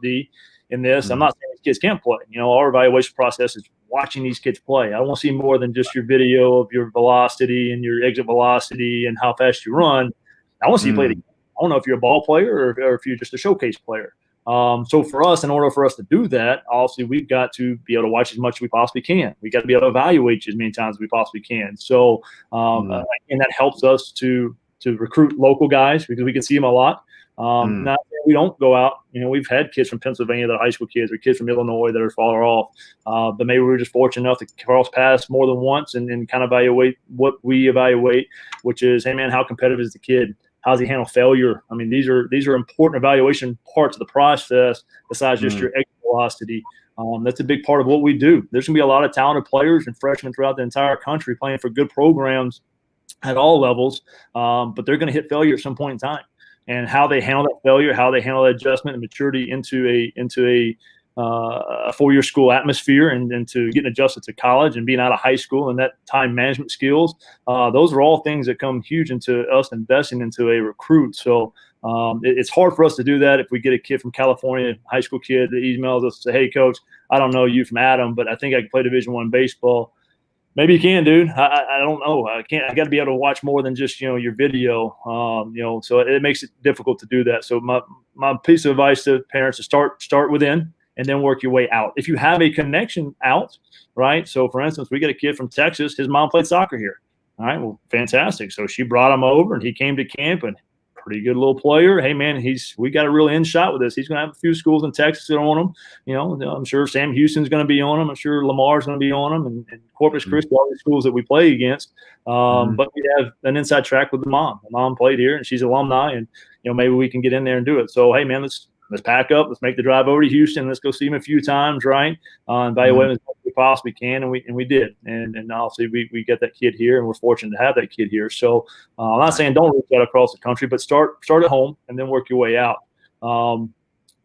in this, I'm not saying these kids can't play. Our evaluation process is watching these kids play. I want to see more than just your video of your velocity and your exit velocity and how fast you run. I want to see you play the game. I don't know if you're a ball player or if you're just a showcase player. So for us, in order for us to do that, obviously we've got to be able to watch as much as we possibly can. We got to be able to evaluate you as many times as we possibly can. So and that helps us to recruit local guys because we can see them a lot. Not that we don't go out. We've had kids from Pennsylvania that are high school kids, or kids from Illinois that are far off. But maybe we're just fortunate enough to cross paths more than once and kind of evaluate what we evaluate, which is, hey man, how competitive is the kid? How does he handle failure? I mean, these are important evaluation parts of the process besides just your exit velocity. That's a big part of what we do. There's going to be a lot of talented players and freshmen throughout the entire country playing for good programs at all levels, but they're going to hit failure at some point in time. And how they handle that failure, how they handle that adjustment and maturity into a 4-year school atmosphere and to getting adjusted to college and being out of high school and that time management skills, those are all things that come huge into us investing into a recruit. So it's hard for us to do that if we get a kid from California, a high school kid that emails us and say, hey, coach, I don't know you from Adam, but I think I can play Division I baseball. Maybe you can, dude. I don't know. I can't. I got to be able to watch more than just your video. So it makes it difficult to do that. So my piece of advice to parents is start within and then work your way out. If you have a connection out, right? So for instance, we get a kid from Texas. His mom played soccer here. All right, well, fantastic. So she brought him over and he came to camp and pretty good little player. Hey man, we got a real in shot with this. He's going to have a few schools in Texas that are on him. I'm sure Sam Houston's going to be on him. I'm sure Lamar's going to be on him, and Corpus Christi, all these schools that we play against. But we have an inside track with the mom. The mom played here, and she's alumni, and maybe we can get in there and do it. So hey man, let's pack up. Let's make the drive over to Houston. Let's go see him a few times, right? Evaluate him as much as we possibly can, and we did. And obviously we get that kid here, and we're fortunate to have that kid here. So I'm not saying don't reach out across the country, but start at home and then work your way out.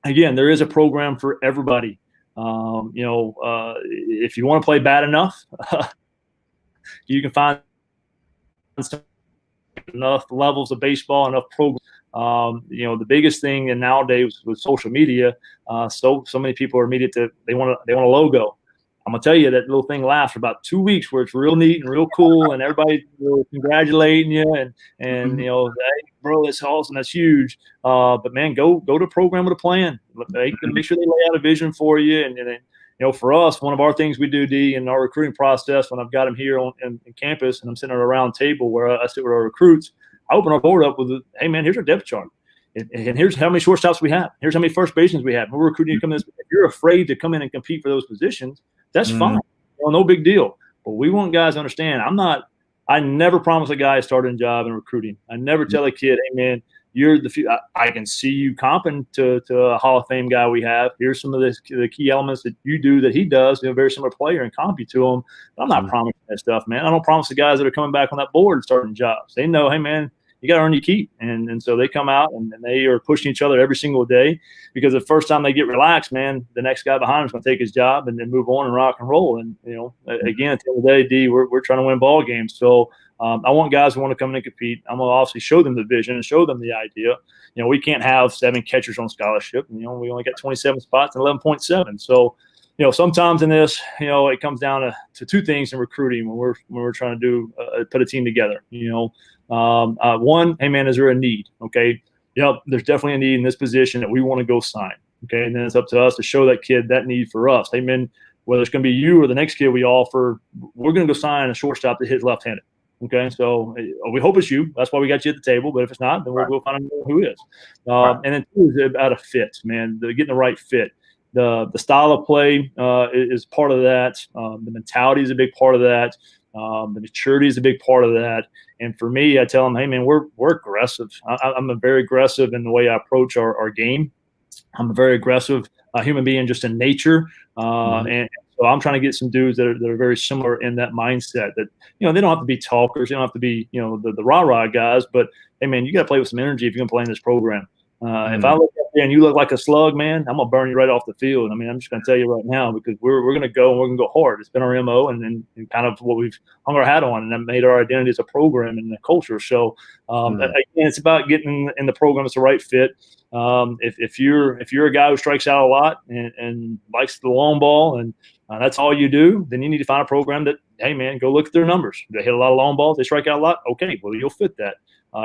Again, there is a program for everybody. If you want to play bad enough, you can find enough levels of baseball, enough programs. The biggest thing and nowadays with social media, so many people are immediate to they want a logo. I'm gonna tell you that little thing lasts for about 2 weeks where it's real neat and real cool, and everybody congratulating you and hey, bro, that's awesome, that's huge. But man, go to a program with a plan. Make sure they lay out a vision for you, and for us, one of our things we do, D, in our recruiting process, when I've got them here in campus and I'm sitting at a round table where I sit with our recruits, I open our board up with, hey, man, here's our depth chart. And here's how many shortstops we have. Here's how many first basemen we have. We're recruiting you to come in. If you're afraid to come in and compete for those positions, that's fine. No big deal. But we want guys to understand, I never promise a guy a starting job in recruiting. I never tell a kid, hey, man, you're the few. I can see you comping to a Hall of Fame guy we have. Here's some of the key elements that you do that he does. Very similar player and comp you to him. But I'm not promising that stuff, man. I don't promise the guys that are coming back on that board starting jobs. They know, hey, man, you got to earn your keep. And so they come out and they are pushing each other every single day, because the first time they get relaxed, man, the next guy behind them is going to take his job and then move on and rock and roll. And, again, at the end of the day, D, we're trying to win ball games. So I want guys who want to come in and compete. I'm going to obviously show them the vision and show them the idea. We can't have 7 catchers on scholarship. We only got 27 spots and 11.7. So, sometimes in this, it comes down to 2 things in recruiting when we're trying to put a team together. One, hey, man, is there a need? Okay. There's definitely a need in this position that we want to go sign. Okay. And then it's up to us to show that kid that need for us. Hey, man, whether it's going to be you or the next kid we offer, we're going to go sign a shortstop that hits left-handed. Okay. So we hope it's you. That's why we got you at the table. But if it's not, then we'll find out who is. And then 2 is about a fit, man, getting the right fit. The style of play is part of that. The mentality is a big part of that. The maturity is a big part of that. And for me, I tell them, hey, man, we're aggressive. I'm a very aggressive in the way I approach our game. I'm a very aggressive human being just in nature. And so I'm trying to get some dudes that are very similar in that mindset that, they don't have to be talkers. They don't have to be, the rah-rah guys. But, hey, man, you got to play with some energy if you're going to play in this program. If I look at you and you look like a slug, man, I'm going to burn you right off the field. I mean, I'm just going to tell you right now, because we're going to go and we're going to go hard. It's been our MO and kind of what we've hung our hat on, and that made our identity as a program and a culture. So, again, it's about getting in the program that's the right fit. If you're a guy who strikes out a lot and likes the long ball and that's all you do, then you need to find a program that, hey, man, go look at their numbers. They hit a lot of long balls. They strike out a lot. Okay, well, you'll fit that.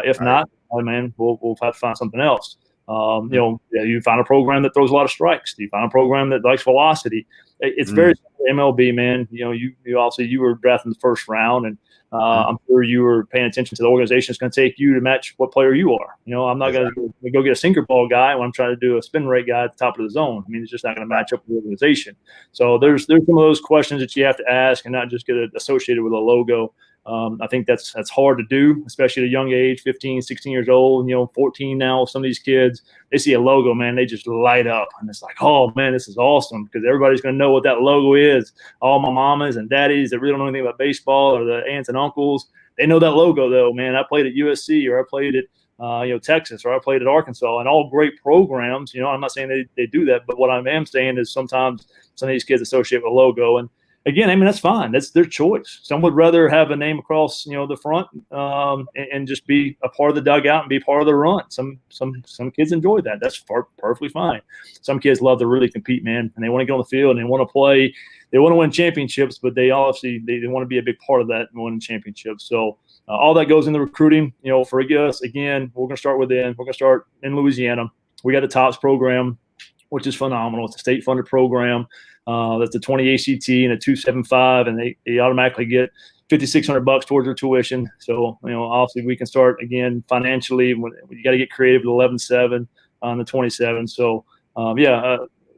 If not, man, we'll have to find something else. You find a program that throws a lot of strikes. You find a program that likes velocity. It's very MLB, man. You obviously you were drafted in the first round, and I'm sure you were paying attention to the organization that's going to take you to match what player you are. I'm not going to go get a sinker ball guy when I'm trying to do a spin rate guy at the top of the zone. I mean, it's just not going to match up with the organization. So there's some of those questions that you have to ask and not just get it associated with a logo. I think that's hard to do, especially at a young age, 15, 16 years old, 14 now. Some of these kids, they see a logo, man, they just light up. And it's like, oh, man, this is awesome, because everybody's going to know what that logo is. All my mamas and daddies that really don't know anything about baseball, or the aunts and uncles, they know that logo, though, man. I played at USC, or I played at Texas, or I played at Arkansas, and all great programs. I'm not saying they do that, but what I am saying is sometimes some of these kids associate with a logo. And again, I mean, that's fine. That's their choice. Some would rather have a name across, the front and just be a part of the dugout and be part of the run. Some kids enjoy that. That's perfectly fine. Some kids love to really compete, man, and they want to get on the field and they want to play. They want to win championships, but they obviously they want to be a big part of that and winning championships. So all that goes into recruiting. For us, again, we're going to start within. We're going to start in Louisiana. We got the TOPS program, which is phenomenal. It's a state-funded program. That's a 20 ACT and a 275, and they automatically get $5,600 towards their tuition. So, obviously we can start again financially. You got to get creative with 11.7 on the 27. So,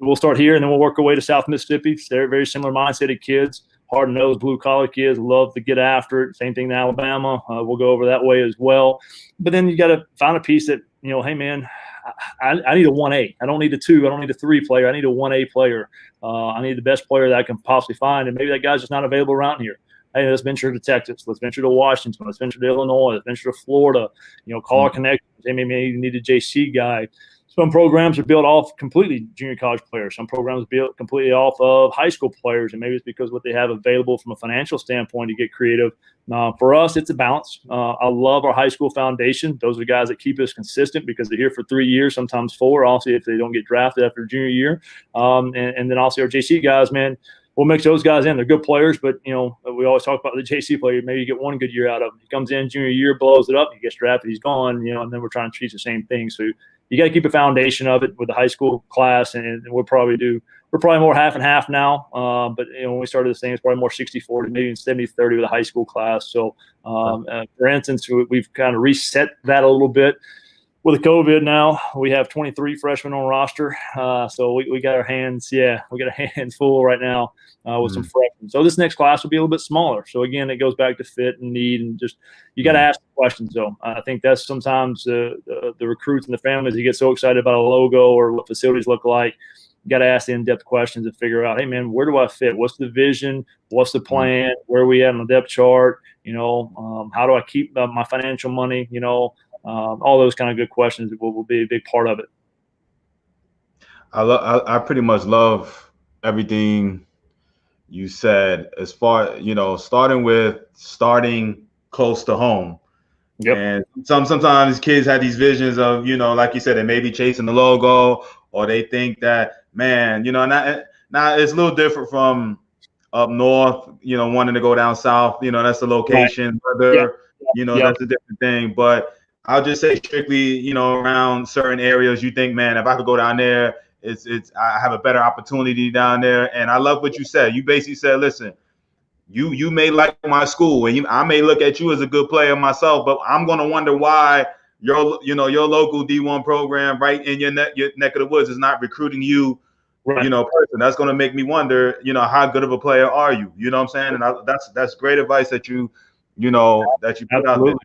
we'll start here and then we'll work our way to South Mississippi. They're very similar mindset kids, hard-nosed, blue-collar kids, love to get after it. Same thing in Alabama. We'll go over that way as well. But then you got to find a piece that, hey, man, I need a 1A. I don't need a 2. I don't need a 3 player. I need a 1A player. I need the best player that I can possibly find, and maybe that guy's just not available around here. Hey, let's venture to Texas. Let's venture to Washington. Let's venture to Illinois. Let's venture to Florida. Call our connections. Hey, maybe you need a JC guy. Some programs are built off completely junior college players. Some programs are built completely off of high school players, and maybe it's because what they have available from a financial standpoint to get creative. For us, it's a balance. I love our high school foundation. Those are guys that keep us consistent because they're here for 3 years, sometimes 4, also if they don't get drafted after junior year. And then also our JC guys, man, we'll mix those guys in. They're good players, but, we always talk about the JC player. Maybe you get one good year out of him. He comes in junior year, blows it up, he gets drafted, he's gone, and then we're trying to teach the same thing. So you got to keep a foundation of it with the high school class, and we're probably more half and half now. But when we started this thing, it's probably more 60-40, maybe even 70-30 with the high school class. So, for instance, we've kind of reset that a little bit. With the COVID now, we have 23 freshmen on roster. So we got our hands full right now with some freshmen. So this next class will be a little bit smaller. So again, it goes back to fit and need, and just you got to ask questions though. I think that's sometimes the recruits and the families, they get so excited about a logo or what facilities look like. You got to ask the in-depth questions and figure out, hey man, where do I fit? What's the vision? What's the plan? Where are we at on the depth chart? How do I keep my financial money? All those kind of good questions will be a big part of it. I pretty much love everything you said as far, starting close to home. Yep. And sometimes kids have these visions of, like you said, they may be chasing the logo, or they think that, man, now it's a little different from up north, wanting to go down south, that's the location, right. That's a different thing. But I'll just say strictly, around certain areas, you think, man, if I could go down there, I have a better opportunity down there. And I love what you said. You basically said, listen, you may like my school, and I may look at you as a good player myself, but I'm going to wonder why your local D1 program right in your neck of the woods is not recruiting you, right. Person. That's going to make me wonder, how good of a player are you? You know what I'm saying? And that's great advice that you put Absolutely. out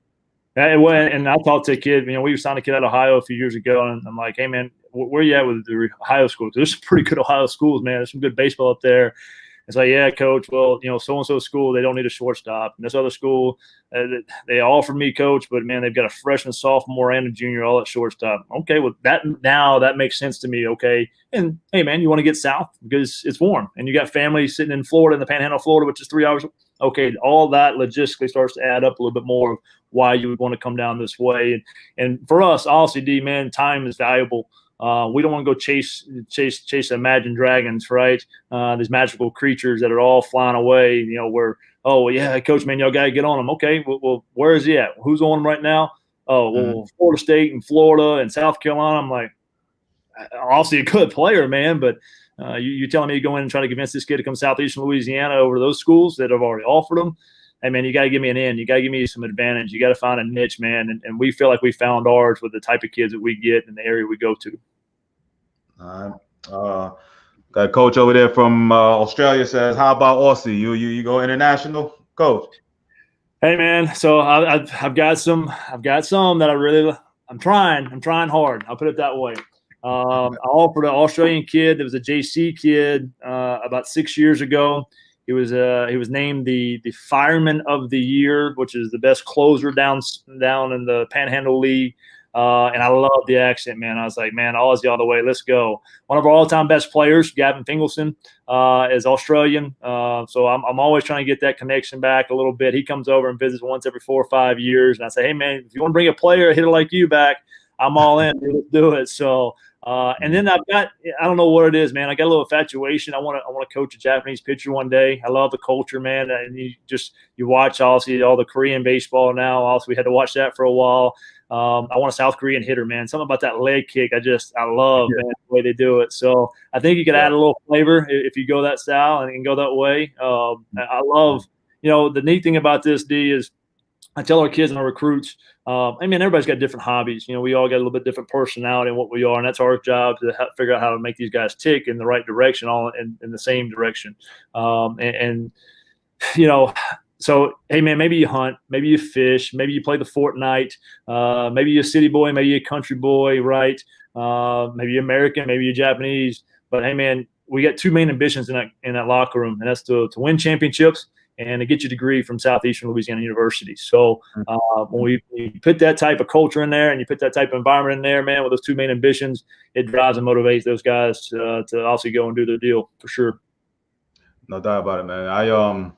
there. And I talked to a kid, we signed a kid out of Ohio a few years ago, and I'm like, hey, man, where you at with the Ohio schools? There's some pretty good Ohio schools, man. There's some good baseball up there. It's like, yeah, coach, well, so-and-so school, they don't need a shortstop. And this other school, they offered me, coach, but, man, they've got a freshman, sophomore, and a junior all at shortstop. Okay, well, that makes sense to me, okay. And, hey, man, you want to get south because it's warm. And you got family sitting in Florida, in the Panhandle of Florida, which is 3 hours. Okay, all that logistically starts to add up a little bit more of why you would want to come down this way. And for us, honestly, D, man, time is valuable. We don't want to go chase Imagine Dragons, right? These magical creatures that are all flying away, where, oh, well, yeah, coach, man, y'all got to get on them. Okay, well, where is he at? Who's on him right now? Oh, well, Florida State and Florida and South Carolina. I'm like, obviously a good player, man, but you're telling me to go in and try to convince this kid to come Southeastern Louisiana over to those schools that have already offered him? Hey, man, you got to give me an in. You got to give me some advantage. You got to find a niche, man. And we feel like we found ours with the type of kids that we get in the area we go to. Got a coach over there from Australia says, how about Aussie? You go international, coach? Hey, man. So I've got some that I'm trying hard. I'll put it that way. I offered an Australian kid that was a JC kid about 6 years ago. He was named the Fireman of the Year, which is the best closer down in the Panhandle League. And I love the accent, man. I was like, man, Aussie all the way. Let's go. One of our all-time best players, Gavin Fingelson, is Australian. So I'm always trying to get that connection back a little bit. He comes over and visits once every 4 or 5 years. And I say, hey, man, if you want to bring a player, a hitter like you back, I'm all in. Let's do it. So and then I don't know what it is, man. I got a little infatuation. I want to coach a Japanese pitcher one day. I love the culture, man. And you watch also all the Korean baseball now. Also, we had to watch that for a while. I want a South Korean hitter, man. Something about that leg kick, I love, man, the way they do it. So I think you could add a little flavor if you go that style and go that way. I love, the neat thing about this, D, is I tell our kids and our recruits, everybody's got different hobbies. We all got a little bit different personality in what we are, and that's our job to figure out how to make these guys tick in the right direction, all in the same direction. So, hey, man, maybe you hunt, maybe you fish, maybe you play the Fortnite, maybe you're a city boy, maybe you're a country boy, right? Maybe you're American, maybe you're Japanese. But, hey, man, we got two main ambitions in that locker room, and that's to win championships and to get your degree from Southeastern Louisiana University. So when we put that type of culture in there and you put that type of environment in there, man, with those two main ambitions, it drives and motivates those guys to obviously go and do their deal for sure. No doubt about it, man.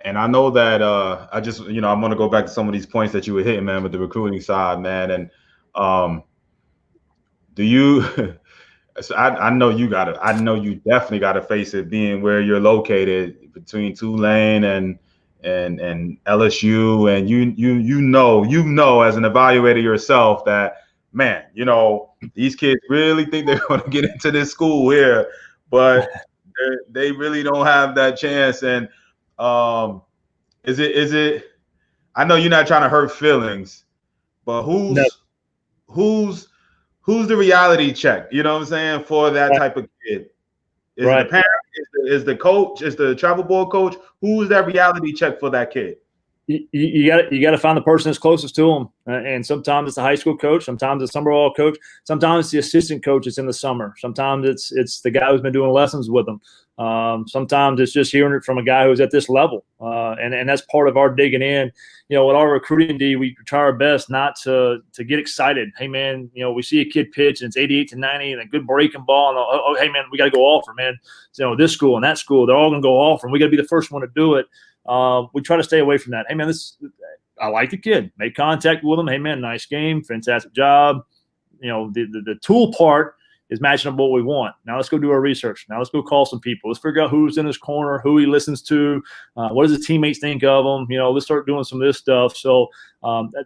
And I know that I just, I'm going to go back to some of these points that you were hitting, man, with the recruiting side, man. And do you so I know you definitely gotta face it, being where you're located between Tulane and LSU, and you know as an evaluator yourself that, man, these kids really think they're going to get into this school here, but they really don't have that chance. And is it I know you're not trying to hurt feelings, but who's the reality check? You know what I'm saying, for that type of kid? Is it the parent? Is the coach? Is the travel board coach? Who's that reality check for that kid? You got to find the person that's closest to them, and sometimes it's the high school coach, sometimes it's the summer ball coach, sometimes it's the assistant coach that's in the summer, sometimes it's the guy who's been doing lessons with them, sometimes it's just hearing it from a guy who's at this level, and that's part of our digging in. With our recruiting D, we try our best not to get excited. Hey man, we see a kid pitch and it's 88 to 90 and a good breaking ball, and hey man, we got to go offer, man. This school and that school, they're all going to go offer, and we got to be the first one to do it. We try to stay away from that. Hey man, I like the kid. Make contact with him. Hey man, nice game, fantastic job. The tool part is matching up what we want. Now let's go do our research. Now let's go call some people. Let's figure out who's in his corner, who he listens to, what does his teammates think of him. Let's start doing some of this stuff. So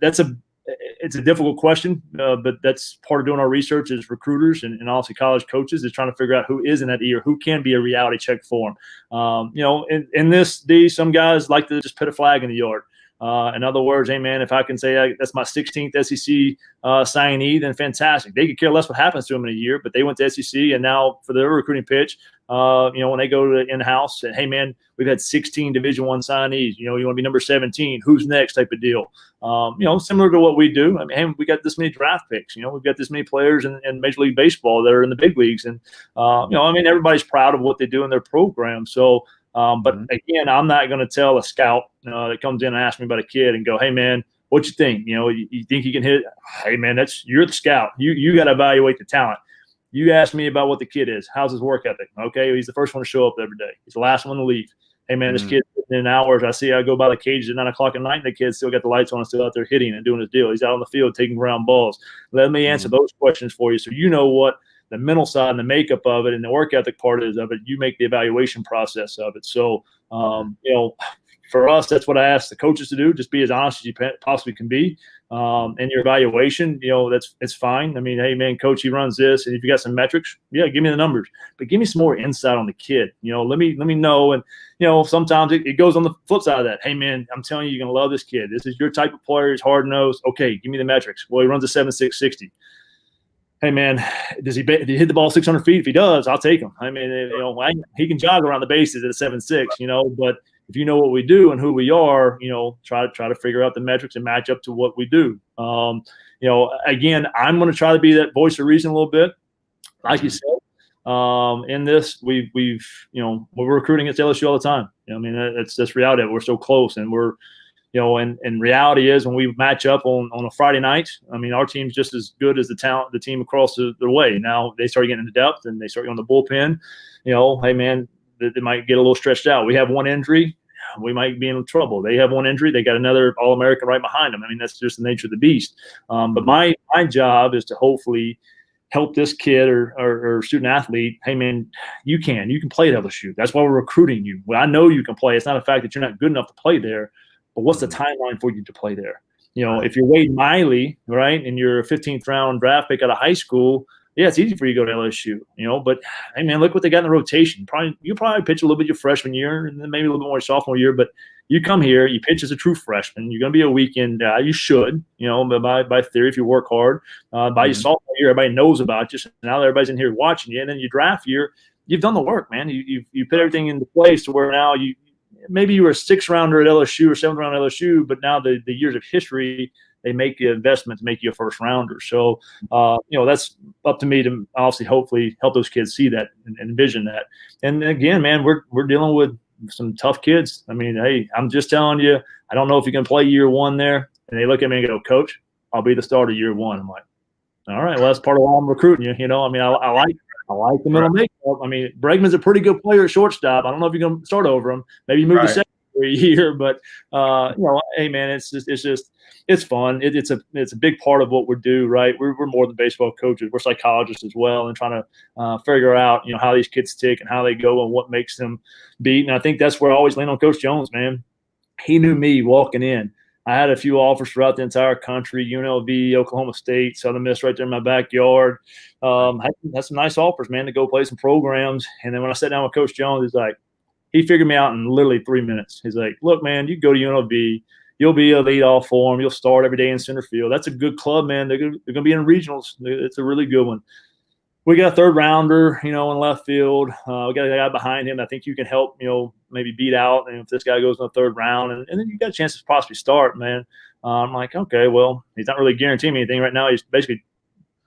it's a difficult question, but that's part of doing our research as recruiters and obviously college coaches, is trying to figure out who is in that ear, who can be a reality check for them. In this D, some guys like to just put a flag in the yard. In other words, hey man, if I can say that's my 16th SEC signee, then fantastic. They could care less what happens to them in a year, but they went to SEC, and now for their recruiting pitch, when they go to in-house, and hey man, we've had 16 Division I signees. You want to be number 17. Who's next? Type of deal. Similar to what we do. I mean, hey, we got this many draft picks. We've got this many players in Major League Baseball that are in the big leagues, and everybody's proud of what they do in their program. So. But again, I'm not going to tell a scout that comes in and asks me about a kid and go, hey man, what you think? You think you can hit it? Hey man, you're the scout. You got to evaluate the talent. You ask me about what the kid is. How's his work ethic? Okay, he's the first one to show up every day. He's the last one to leave. Hey man, this kid in hours. I go by the cages at 9 o'clock at night, and the kid still got the lights on and still out there hitting and doing his deal. He's out on the field taking ground balls. Let me answer those questions for you, so you know what the mental side and the makeup of it and the work ethic part of it. You make the evaluation process of it. So, for us, that's what I ask the coaches to do. Just be as honest as you possibly can be. In your evaluation, it's fine. I mean, hey man, coach, he runs this, and if you got some metrics, yeah, give me the numbers, but give me some more insight on the kid. Let me know. And sometimes it goes on the flip side of that. Hey man, I'm telling you, you're gonna love this kid. This is your type of player. He's hard nosed. Okay, give me the metrics. Well, he runs a 7.6 60. Hey man, does he hit the ball 600 feet? If he does, I'll take him. I mean, he can jog around the bases at a 7.6. But if you know what we do and who we are, try to figure out the metrics and match up to what we do. Again, I'm going to try to be that voice of reason a little bit, like you said. In this, we're recruiting against LSU all the time. I mean, that's reality. We're so close, and we're. And reality is when we match up on a Friday night, I mean, our team's just as good as the team across the way. Now they start getting into depth and they start going to the bullpen. Hey man, they might get a little stretched out. We have one injury, we might be in trouble. They have one injury, they got another All-American right behind them. I mean, that's just the nature of the beast. But my job is to hopefully help this kid or student athlete. Hey man, you can play at LSU. That's why we're recruiting you. Well, I know you can play. It's not a fact that you're not good enough to play there. But what's the timeline for you to play there? If you're Wade Miley, right, and you're a 15th round draft pick out of high school, yeah, it's easy for you to go to LSU, But hey, man, look what they got in the rotation. You probably pitch a little bit your freshman year, and then maybe a little bit more sophomore year. But you come here, you pitch as a true freshman. You're going to be a weekend guy. You should, by theory, if you work hard. By your sophomore year, everybody knows about you. So now everybody's in here watching you, and then your draft year, you've done the work, man. You put everything into place to where now maybe you were a 6th rounder at LSU or 7th round at LSU, but now the years of history, they make the investment to make you a 1st rounder. So, that's up to me to obviously hopefully help those kids see that and envision that. And again, man, we're dealing with some tough kids. I mean, hey, I'm just telling you, I don't know if you can play year one there. And they look at me and go, Coach, I'll be the starter year one. I'm like, all right, well, that's part of why I'm recruiting you. You know, I mean, I like the middle makeup. I mean, Bregman's a pretty good player at shortstop. I don't know if you're going to start over him. Maybe you move to second for a year, but hey, man, it's fun. It's a big part of what we do, right? We're more than baseball coaches. We're psychologists as well, and trying to figure out how these kids tick and how they go and what makes them beat. And I think that's where I always lean on Coach Jones, man. He knew me walking in. I had a few offers throughout the entire country, UNLV, Oklahoma State, Southern Miss right there in my backyard. Had some nice offers, man, to go play some programs. And then when I sat down with Coach Jones, he's like, he figured me out in literally 3 minutes. He's like, look, man, you go to UNLV. You'll be a lead off for them. You'll start every day in center field. That's a good club, man. They're going to be in regionals. It's a really good one. We got a third rounder, in left field. We got a guy behind him. I think you can help, maybe beat out. And if this guy goes in the third round, and then you got a chance to possibly start, man. I'm like, okay, well, he's not really guaranteeing me anything right now. He's basically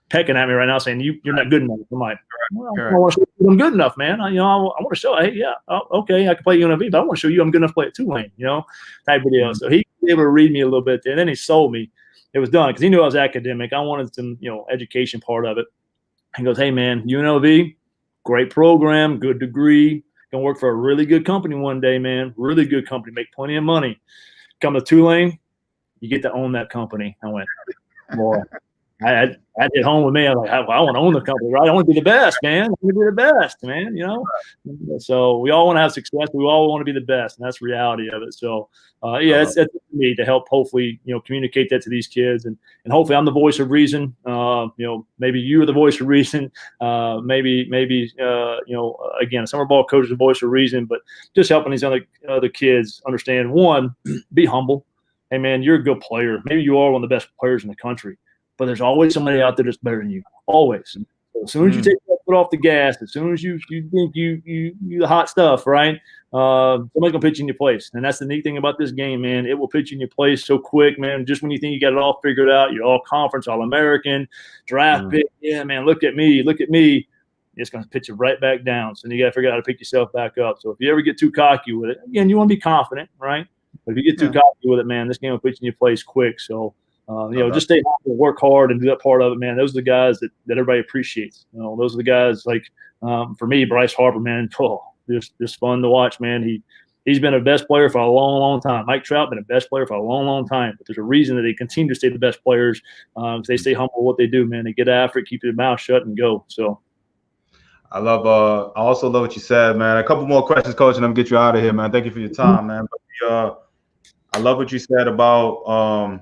pecking at me right now, saying you're not good enough. I'm like, well, I want to show you I'm good enough, man. I want to show, hey, yeah, okay, I can play UNLV, but I want to show you I'm good enough to play at Tulane, type of deal. Mm-hmm. So he was able to read me a little bit there, and then he sold me. It was done because he knew I was academic. I wanted some, education part of it. He goes, hey, man, UNLV, great program, good degree. Going to work for a really good company one day, man. Really good company, make plenty of money. Come to Tulane, you get to own that company. I went, boy, I hit home with me. I was like, I want to own the company, right? I want to be the best, man. I want to be the best, man, So we all want to have success. We all want to be the best, and that's the reality of it. So, it's me to help hopefully, communicate that to these kids. And hopefully I'm the voice of reason. Maybe you're the voice of reason. Maybe again, a summer ball coach is the voice of reason, but just helping these other kids understand, one, be humble. Hey, man, you're a good player. Maybe you are one of the best players in the country. But there's always somebody out there that's better than you. Always. So as soon as you take that foot off the gas, as soon as you think you the hot stuff, right? Somebody's gonna pitch you in your place. And that's the neat thing about this game, man. It will pitch you in your place so quick, man. Just when you think you got it all figured out, you're all conference, all American, draft pick. Yeah, man, look at me. It's gonna pitch you right back down. So you gotta figure out how to pick yourself back up. So if you ever get too cocky with it, again, you want to be confident, right? But if you get too cocky with it, man, this game will pitch you in your place quick. So just stay humble, work hard, and do that part of it, man. Those are the guys that everybody appreciates. Those are the guys like for me, Bryce Harper, man. Just fun to watch, man. He's been a best player for a long, long time. Mike Trout been a best player for a long, long time. But there's a reason that they continue to stay the best players. They stay humble with what they do, man. They get after it, keep their mouth shut, and go. So. I also love what you said, man. A couple more questions, Coach, and I'm gonna get you out of here, man. Thank you for your time, man. But I love what you said about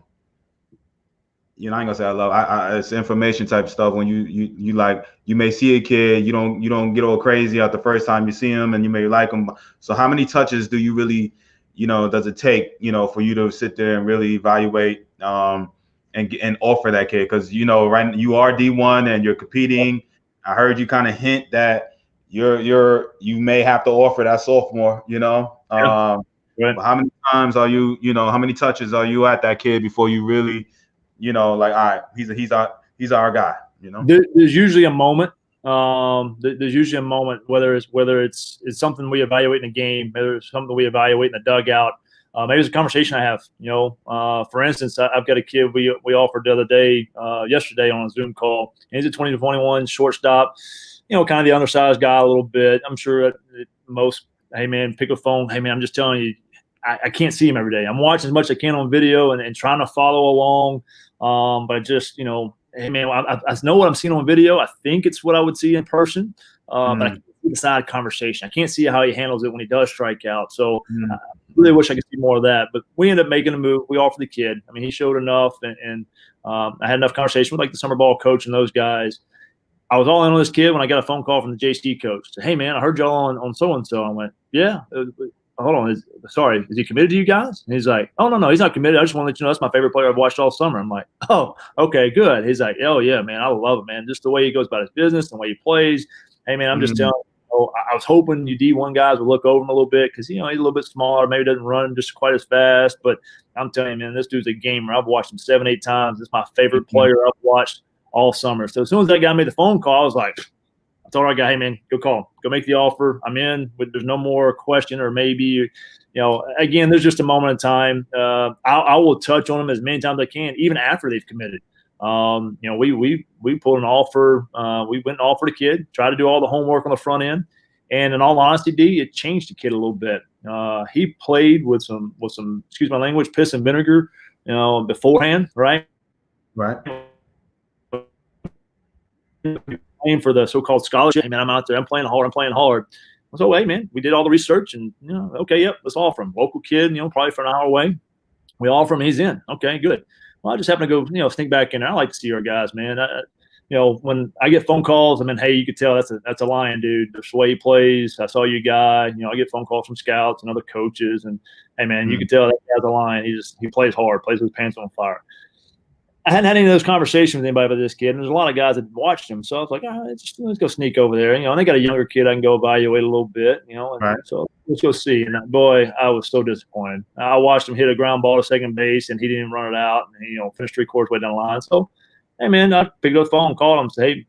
I ain't gonna say I love. It's information type stuff. When you may see a kid, you don't get all crazy out the first time you see him, and you may like him. So how many touches do you really, does it take, for you to sit there and really evaluate and offer that kid? Because right, you are D1 and you're competing. I heard you kind of hint that you may have to offer that sophomore. Right. How many times are you? How many touches are you at that kid before you really? All right, he's our guy. There's usually a moment. There's usually a moment, whether it's something we evaluate in a game, whether it's something we evaluate in the dugout. Maybe it's a conversation I have. For instance, I've got a kid we offered the other day, yesterday on a Zoom call. And he's a 20-21 shortstop. Kind of the undersized guy a little bit. I'm sure that most. Hey man, pick a phone. Hey man, I'm just telling you. I can't see him every day. I'm watching as much as I can on video and trying to follow along. But just, hey, man, I know what I'm seeing on video. I think it's what I would see in person. But I can't see the side conversation. I can't see how he handles it when he does strike out. So I really wish I could see more of that. But we ended up making a move. We offered the kid. I mean, he showed enough. And I had enough conversation with, the summer ball coach and those guys. I was all in on this kid when I got a phone call from the JC coach. Said, hey, man, I heard y'all on so-and-so. I went, yeah. Hold on. Is he committed to you guys? And he's like, oh, no, he's not committed. I just want to let you know that's my favorite player I've watched all summer. I'm like, oh, okay, good. He's like, oh, yeah, man, I love it, man. Just the way he goes about his business, the way he plays. Hey, man, I'm just telling you, I was hoping you D1 guys would look over him a little bit because, he's a little bit smaller, maybe doesn't run just quite as fast. But I'm telling you, man, this dude's a gamer. I've watched him 7-8 times. This is my favorite player I've watched all summer. So as soon as that guy made the phone call, I was like, told our guy, hey, man, go call him. Go make the offer. I'm in. There's no more question or maybe. Again, there's just a moment in time. I will touch on them as many times as I can, even after they've committed. We pulled an offer. We went and offered a kid, tried to do all the homework on the front end. And in all honesty, D, it changed the kid a little bit. He played with some, excuse my language, piss and vinegar, beforehand, right? Right. Playing for the so-called scholarship. Hey, man, I'm out there. I'm playing hard. So, hey, man, we did all the research and, okay, yep, let's offer him. Local kid, probably for an hour away. We offer him. He's in. Okay, good. Well, I just happen to go, sneak back in there. I like to see our guys, man. When I get phone calls, hey, you could tell that's a Lion, dude. The way he plays. I saw you guy. I get phone calls from scouts and other coaches, and hey, man, you can tell that guy's a Lion. He plays hard, plays with his pants on fire. I hadn't had any of those conversations with anybody about this kid, and there's a lot of guys that watched him. So I was like, let's go sneak over there. And they got a younger kid I can go evaluate a little bit, Right. So let's go see. And boy, I was so disappointed. I watched him hit a ground ball to second base, and he didn't even run it out. And finished 3/4 way down the line. So, hey, man, I picked up the phone, called him, said, hey,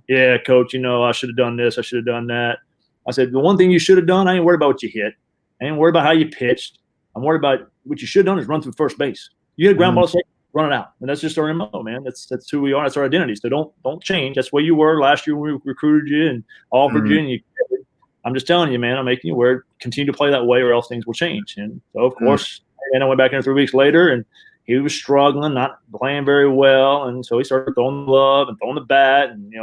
yeah, coach, I should have done this, I should have done that. I said, the one thing you should have done, I ain't worried about what you hit. I ain't worried about how you pitched. I'm worried about what you should have done is run through first base. You hit a ground ball to second, run it out. And that's just our MO, man. That's who we are. That's our identity. So don't change. That's where you were last year when we recruited you and offered you. And I'm just telling you, man, I'm making you aware. Continue to play that way or else things will change. And so, of course, and I went back in 3 weeks later and he was struggling, not playing very well. And so he started throwing the glove and throwing the bat and,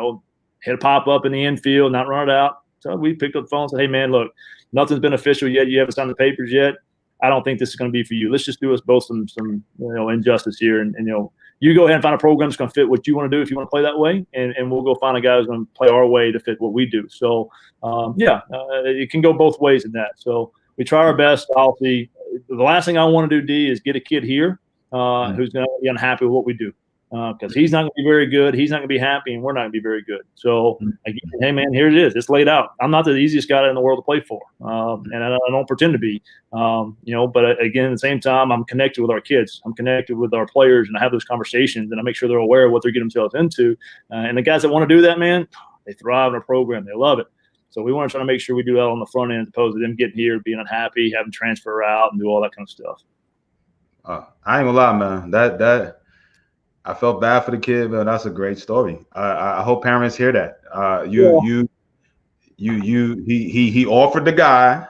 hit a pop-up in the infield, not run it out. So we picked up the phone and said, hey, man, look, nothing's been official yet. You haven't signed the papers yet. I don't think this is going to be for you. Let's just do us both some injustice here. And you go ahead and find a program that's going to fit what you want to do if you want to play that way. And we'll go find a guy who's going to play our way to fit what we do. So, it can go both ways in that. So we try our best. Obviously, the last thing I want to do, D, is get a kid here who's going to be unhappy with what we do. Because he's not going to be very good. He's not going to be happy, and we're not going to be very good. So, again, hey, man, here it is. It's laid out. I'm not the easiest guy in the world to play for, and I don't pretend to be. But, again, at the same time, I'm connected with our kids. I'm connected with our players, and I have those conversations, and I make sure they're aware of what they're getting themselves into. And the guys that want to do that, man, they thrive in our program. They love it. So we want to try to make sure we do that on the front end as opposed to them getting here, being unhappy, having to transfer out, and do all that kind of stuff. I ain't gonna lie, man. That I felt bad for the kid, but that's a great story. I hope parents hear that. He offered the guy,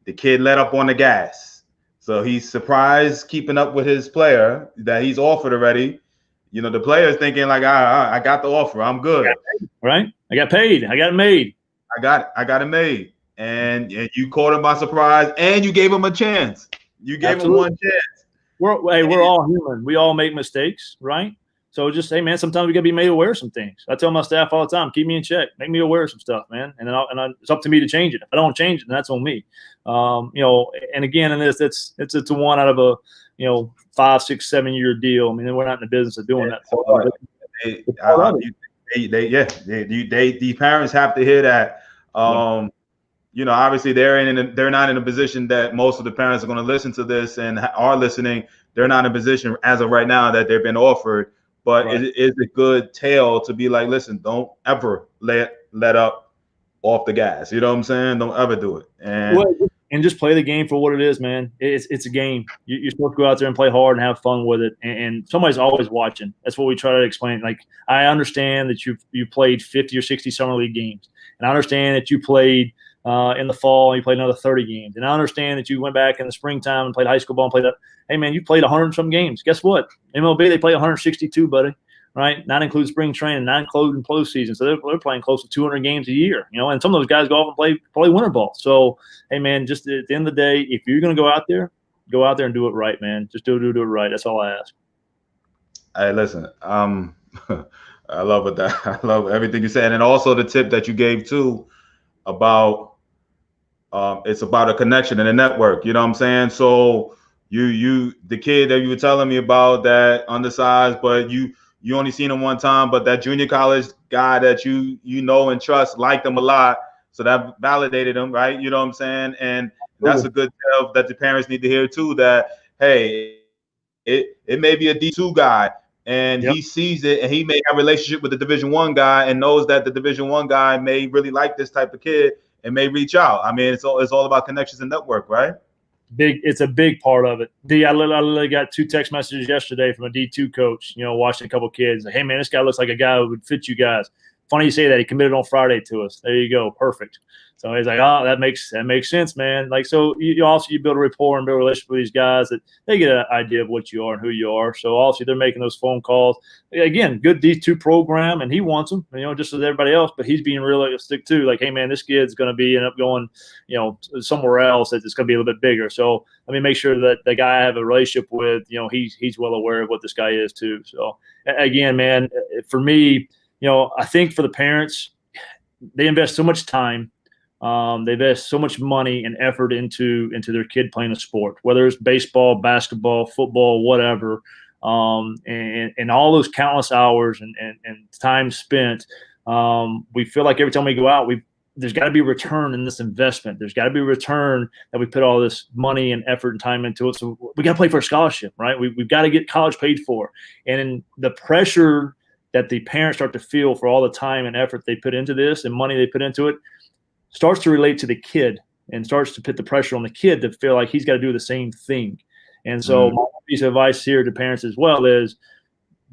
the kid let up on the gas. So he's surprised keeping up with his player that he's offered already. The player's thinking like, I got the offer, I'm good. Right? I got paid. I got it made. I got it made. And you caught him by surprise and you gave him a chance. You gave him one chance. We're all human. We all make mistakes, right? So just, hey, man, sometimes we got to be made aware of some things. I tell my staff all the time, keep me in check, make me aware of some stuff, man. And then it's up to me to change it. If I don't change it, then that's on me. And again, in this, it's a one out of a 5, 6, 7 year deal. I mean, we're not in the business of doing that. The parents have to hear that. Obviously they're not in a position that most of the parents are going to listen to this and are listening. They're not in a position as of right now that they've been offered, but it is a good tale to be like, listen, don't ever let up off the gas. You know what I'm saying? Don't ever do it. And just play the game for what it is, man. It's a game. You're supposed to go out there and play hard and have fun with it. And somebody's always watching. That's what we try to explain. Like, I understand that you played 50 or 60 summer league games, and I understand that you played in the fall and you played another 30 games. And I understand that you went back in the springtime and played high school ball and played that. Hey, man, you played 100 some games. Guess what? MLB, they play 162, buddy. Right? Not include spring training, not including postseason. So they're playing close to 200 games a year, and some of those guys go off and play winter ball. So, hey, man, just at the end of the day, if you're going to go out there and do it right, man. Just do it right. That's all I ask. Hey, listen, I love it. I love everything you said. And also the tip that you gave too about it's about a connection and a network. You know what I'm saying? So the kid that you were telling me about, that undersized, but you only seen him one time, but that junior college guy that you know and trust liked him a lot. So that validated him, right? You know what I'm saying? And that's a good tell that the parents need to hear too, that, hey, it may be a D2 guy, and he sees it, and he may have a relationship with the Division I guy and knows that the Division I guy may really like this type of kid and may reach out. I mean, it's all about connections and network, right? It's a big part of it. I literally got 2 text messages yesterday from a D2 coach, watching a couple of kids. Like, hey man, this guy looks like a guy who would fit you guys. Funny you say that. He committed on Friday to us. There you go. Perfect. So he's like, oh, that makes sense, man. Like, so you build a rapport and build a relationship with these guys that they get an idea of what you are and who you are. So obviously they're making those phone calls. Again, good D2 program, and he wants them, just as everybody else, but he's being realistic too. Like, hey man, this kid's going to end up going, somewhere else that's going to be a little bit bigger. So let me make sure that the guy I have a relationship with, he's well aware of what this guy is too. So again, man, for me, I think for the parents, they invest so much time. They invest so much money and effort into their kid playing a sport, whether it's baseball, basketball, football, whatever, and all those countless hours and time spent. We feel like every time we go out, there's got to be a return in this investment. There's got to be a return that we put all this money and effort and time into it. So we got to play for a scholarship, right? We've got to get college paid for, and the pressure that the parents start to feel for all the time and effort they put into this and money they put into it starts to relate to the kid and starts to put the pressure on the kid to feel like he's got to do the same thing. And so my piece of advice here to parents as well is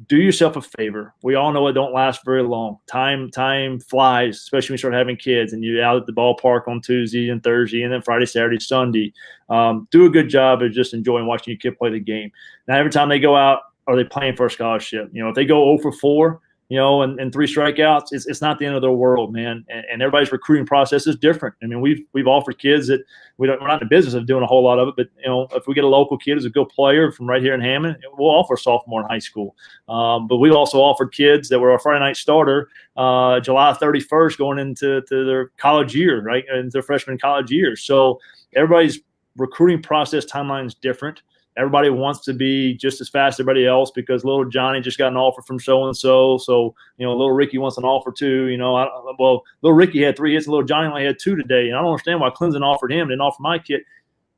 do yourself a favor. We all know it don't last very long. Time flies, especially when you start having kids and you're out at the ballpark on Tuesday and Thursday and then Friday, Saturday, Sunday. Do a good job of just enjoying watching your kid play the game. Now, every time they go out, are they playing for a scholarship? If they go 0 for 4, and 3 strikeouts, it's not the end of the world, man. And everybody's recruiting process is different. I mean, we've offered kids that we're not in the business of doing a whole lot of it, but if we get a local kid who's a good player from right here in Hammond, we'll offer a sophomore in high school. But we've also offered kids that were a Friday night starter, July 31st, going into their college year, right, into their freshman college year. So everybody's recruiting process timeline is different. Everybody wants to be just as fast as everybody else because little Johnny just got an offer from so-and-so. So, little Ricky wants an offer too. Little Ricky had 3 hits and little Johnny only had 2 today. And I don't understand why Clemson offered him, didn't offer my kid.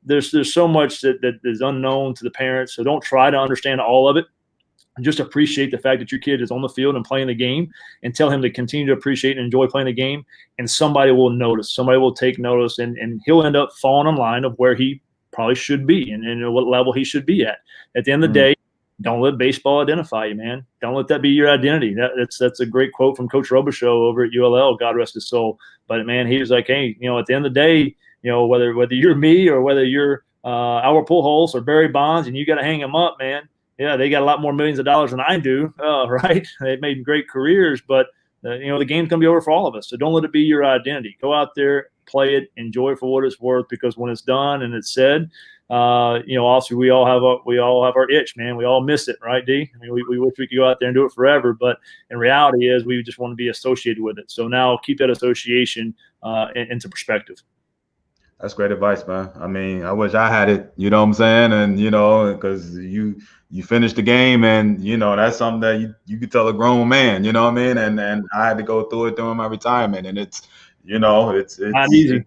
There's so much that is unknown to the parents. So don't try to understand all of it. Just appreciate the fact that your kid is on the field and playing the game and tell him to continue to appreciate and enjoy playing the game. And somebody will notice. Somebody will take notice and he'll end up falling in line of where he probably should be and what level he should be at. At the end of the day, don't let baseball identify you, man. Don't let that be your identity. That's a great quote from Coach Robichaux over at ULL, God rest his soul. But man, he was like, hey, at the end of the day, whether you're me or whether you're Albert Pujols or Barry Bonds and you got to hang them up, man. Yeah, they got a lot more millions of dollars than I do, right? They've made great careers, but the game's gonna be over for all of us. So don't let it be your identity. Go out there, play it, enjoy it for what it's worth. Because when it's done and it's said, obviously we all have our itch, man. We all miss it, right, D? I mean, we wish we could go out there and do it forever, but in reality, is we just want to be associated with it. So now keep that association into perspective. That's great advice, man. I mean, I wish I had it, you know what I'm saying? And, because you finished the game and, that's something that you could tell a grown man, you know what I mean? And I had to go through it during my retirement. And it's not easy.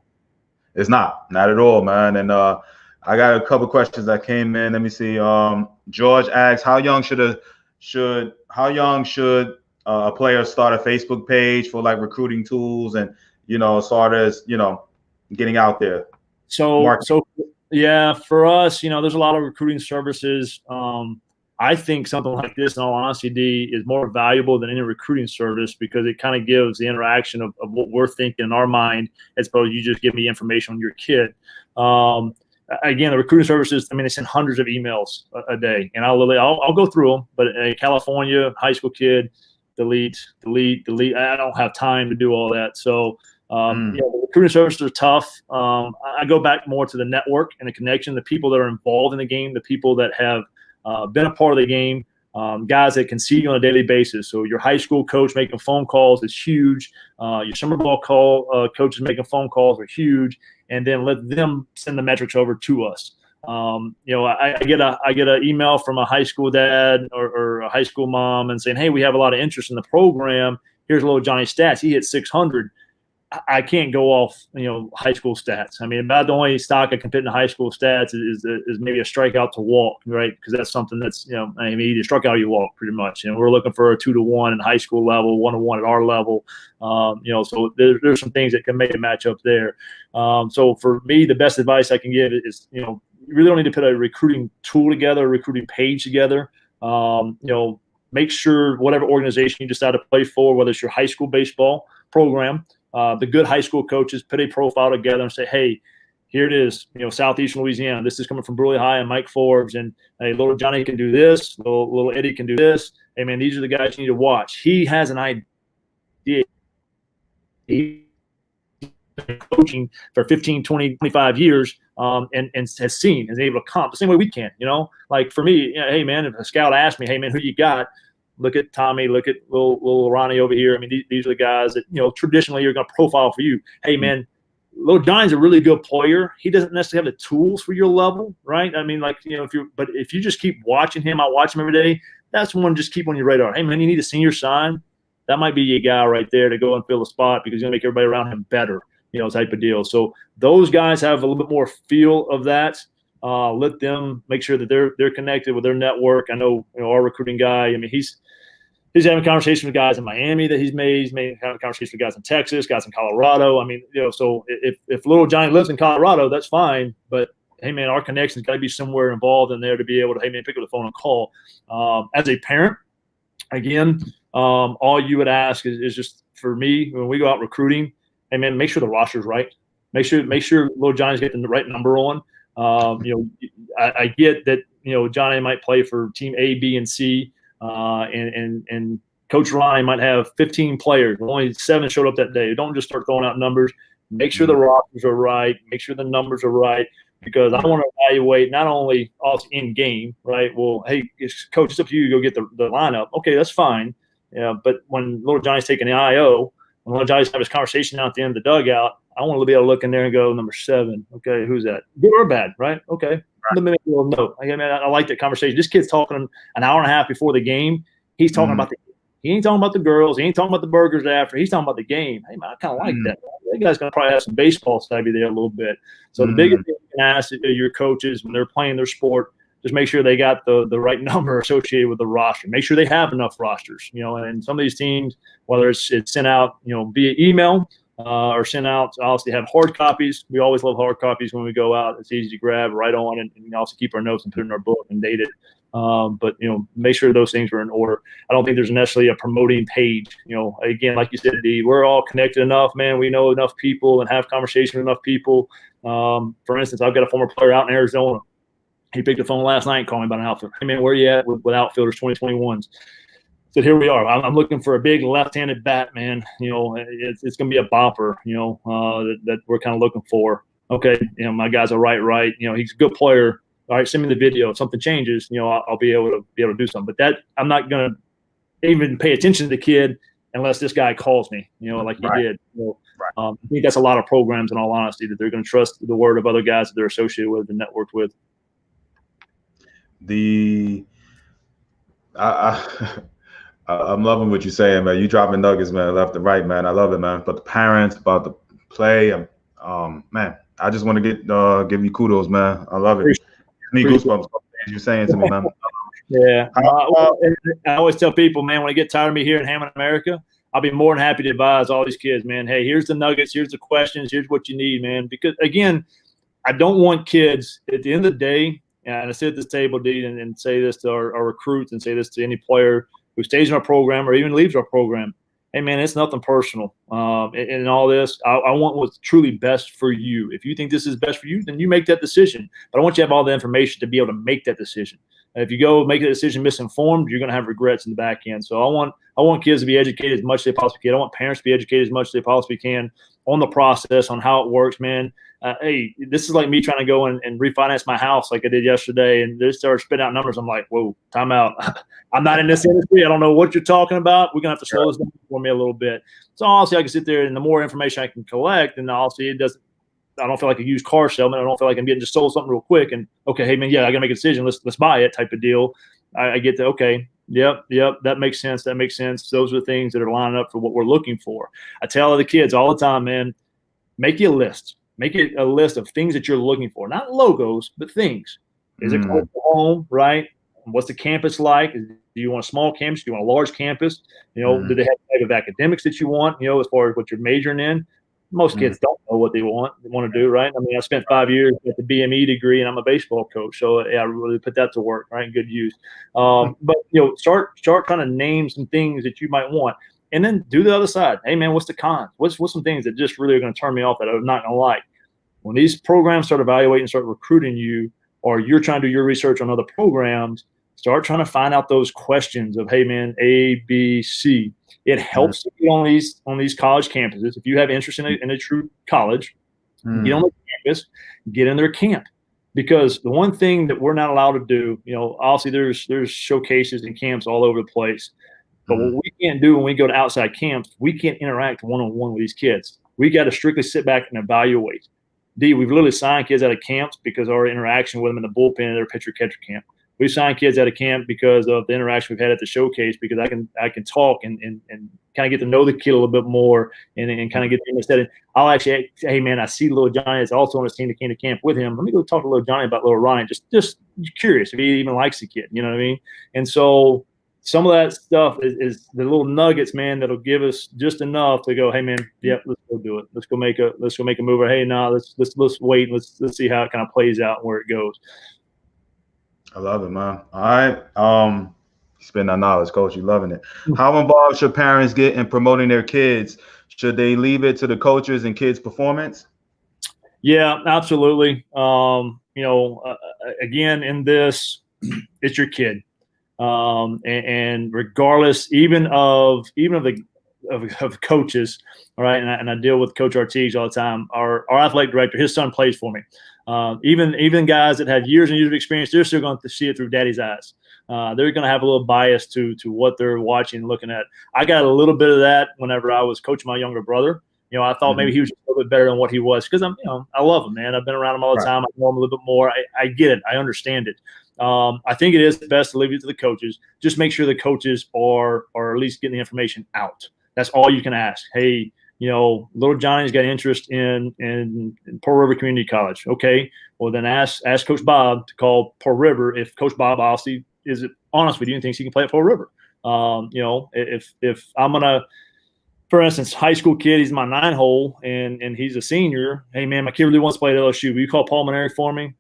It's not at all, man. And I got a couple questions that came in. Let me see. George asks, how young should a player start a Facebook page for like recruiting tools and, sort as, getting out there? So yeah, for us, there's a lot of recruiting services. I think something like this, in all honesty, D, is more valuable than any recruiting service because it kind of gives the interaction of what we're thinking in our mind as opposed to you just give me information on your kid. Again, the recruiting services, I mean, they send hundreds of emails a day, and I'll go through them. But a California high school kid, delete. I don't have time to do all that. So the recruiting services are tough. I go back more to the network and the connection, the people that are involved in the game, the people that have been a part of the game, guys that can see you on a daily basis. So your high school coach making phone calls is huge. Your summer ball coaches making phone calls are huge. And then let them send the metrics over to us. I get an email from a high school dad or a high school mom and saying, hey, we have a lot of interest in the program. Here's little Johnny's stats. He hit 600. I can't go off, high school stats. I mean, about the only stock I can put in high school stats is maybe a strikeout to walk, right? Because that's something that's, I mean, either struck out or you walk pretty much. And we're looking for a 2-to-1 in high school level, 1-to-1 at our level. So there's some things that can make a match up there. So for me, the best advice I can give is, you really don't need to put a recruiting tool together, a recruiting page together. Make sure whatever organization you decide to play for, whether it's your high school baseball program, the good high school coaches put a profile together and say, hey, here it is, Southeastern Louisiana. This is coming from Burley High and Mike Forbes. And hey, little Johnny can do this. Little Eddie can do this. Hey, man, these are the guys you need to watch. He has an idea. He's been coaching for 15, 20, 25 years and has seen, is able to comp the same way we can, Like for me, hey, man, if a scout asked me, hey, man, who you got? Look at Tommy. Look at little Ronnie over here. I mean, these are the guys that, traditionally you're going to profile for you. Hey, man, little Johnny's a really good player. He doesn't necessarily have the tools for your level, right? I mean, like, if you just keep watching him, I watch him every day. That's one just keep on your radar. Hey, man, you need a senior sign. That might be your guy right there to go and fill the spot because he's going to make everybody around him better, type of deal. So those guys have a little bit more feel of that. Let them make sure that they're connected with their network. I know, our recruiting guy. I mean, he's having conversations with guys in Miami that he's made. He's made conversations with guys in Texas, guys in Colorado. I mean, so if little Johnny lives in Colorado, that's fine. But hey, man, our connection's got to be somewhere involved in there to be able to, hey, man, pick up the phone and call. As a parent, again, all you would ask is just for me when we go out recruiting, hey, man, make sure the roster's right. Make sure little Johnny's getting the right number on. I get that, Johnny might play for team A, B, and C, and Coach Ronnie might have 15 players. Only 7 showed up that day. Don't just start throwing out numbers. Make sure the rosters are right. Make sure the numbers are right because I want to evaluate not only us in game, right? Well, hey, Coach, it's up to you to go get the lineup. Okay, that's fine. Yeah, but when little Johnny's taking the IO, when little Johnny's having his conversation out at the end of the dugout, I want to be able to look in there and go, number 7. Okay, who's that? Good or bad, right? Okay. Right. Let me make a little note. Hey, man, I like that conversation. This kid's talking an hour and a half before the game. He's talking about he ain't talking about the girls. He ain't talking about the burgers after. He's talking about the game. Hey, man, I kind of like that. That guy's going to probably have some baseball savvy there a little bit. So the biggest thing you can ask your coaches when they're playing their sport, just make sure they got the right number associated with the roster. Make sure they have enough rosters, and some of these teams, whether it's sent out, via email or sent out, obviously have hard copies. We always love hard copies when we go out. It's easy to grab, write on, and also keep our notes and put it in our book and date it. But make sure those things are in order. I don't think there's necessarily a promoting page. Again, like you said, D, we're all connected enough, man. We know enough people and have conversation with enough people. For instance, I've got a former player out in Arizona. He picked the phone last night and called me about an outfielder. Hey, man, where you at with outfielders 2021s? Said, here we are. I'm looking for a big left-handed bat, man. It's going to be a bopper, that we're kind of looking for. Okay, my guy's a right. He's a good player. All right, send me the video. If something changes, I'll be able to do something. But that I'm not going to even pay attention to the kid unless this guy calls me, like he did. I think that's a lot of programs, in all honesty, that they're going to trust the word of other guys that they're associated with and networked with. I'm loving what you're saying, man. You dropping nuggets, man, left and right, man. I love it, man. But the parents, about the play, man, I just want to give you kudos, man. I love it. Me goosebumps. You're saying to me, man. Yeah. I always tell people, man, when I get tired of me here in Hammond, America, I'll be more than happy to advise all these kids, man. Hey, here's the nuggets. Here's the questions. Here's what you need, man. Because, again, I don't want kids at the end of the day, and I sit at this table, D, and say this to our recruits and say this to any player who stays in our program or even leaves our program. Hey, man, it's nothing personal. And all this, I want what's truly best for you. If you think this is best for you, then you make that decision. But I want you to have all the information to be able to make that decision. And if you go make a decision misinformed, you're going to have regrets in the back end. So I want kids to be educated as much as they possibly can. I want parents to be educated as much as they possibly can on the process, on how it works, man. Hey, this is like me trying to go and refinance my house like I did yesterday, and they start spitting out numbers. I'm like, whoa, time out. I'm not in this industry. I don't know what you're talking about. We're going to have to slow this down for me a little bit. So honestly, I can sit there, and the more information I can collect, and honestly, I don't feel like a used car salesman. I don't feel like I'm getting just sold something real quick. And okay, hey man, yeah, I got to make a decision. Let's buy it type of deal. I get that. Okay, Yep. That makes sense. Those are the things that are lining up for what we're looking for. I tell the kids all the time, man, make you a list. Make it a list of things that you're looking for, not logos, but things. Is it close to home, right? What's the campus like? Do you want a small campus? Do you want a large campus? Do they have the type of academics that you want, as far as what you're majoring in? Most kids don't know what they want to do, right? I mean, I spent 5 years at the BME degree, and I'm a baseball coach, so yeah, I really put that to work, right? Good use. But start trying to name some things that you might want, and then do the other side. Hey, man, what's the cons? What's some things that just really are going to turn me off that I'm not going to like? When these programs start evaluating, start recruiting you, or you're trying to do your research on other programs, start trying to find out those questions of, hey, man, A, B, C. It helps to get on these college campuses. If you have interest in a true college, get on the campus, get in their camp. Because the one thing that we're not allowed to do, obviously there's showcases and camps all over the place. But what we can't do when we go to outside camps, we can't interact one-on-one with these kids. We got to strictly sit back and evaluate. We've literally signed kids out of camps because of our interaction with them in the bullpen at their pitcher-catcher camp. We've signed kids out of camp because of the interaction we've had at the showcase, because I can talk and kind of get to know the kid a little bit more and kind of get them instead. I'll actually, hey, man, I see little Johnny is also on his team that came to camp with him. Let me go talk to little Johnny about little Ryan. Just curious if he even likes the kid. You know what I mean? And so some of that stuff is the little nuggets, man, that'll give us just enough to go, hey, man, yep, let's go do it. Let's go make a move. Or, hey, no, let's wait. Let's see how it kind of plays out and where it goes. I love it, man. All right. Spend that knowledge, coach. You loving it. How involved should parents get in promoting their kids? Should they leave it to the coaches and kids' performance? Yeah, absolutely. Again, in this, it's your kid. And regardless, even of coaches, all right. And I deal with Coach Ortiz all the time. Our athletic director, his son plays for me. Even guys that have years and years of experience, they're still going to see it through daddy's eyes. They're going to have a little bias to what they're watching and looking at. I got a little bit of that whenever I was coaching my younger brother. I thought maybe he was a little bit better than what he was, because I love him, man. I've been around him all the time. I know him a little bit more. I get it. I understand it. I think it is best to leave it to the coaches. Just make sure the coaches are at least getting the information out. That's all you can ask. Hey, little Johnny's got interest in Pearl River Community College. Okay, well then ask Coach Bob to call Pearl River if Coach Bob obviously is honest with you and thinks he can play at Pearl River. If I'm gonna, for instance, high school kid, he's my 9-hole and he's a senior. Hey man, my kid really wants to play at LSU. Will you call Paul Maneri for me?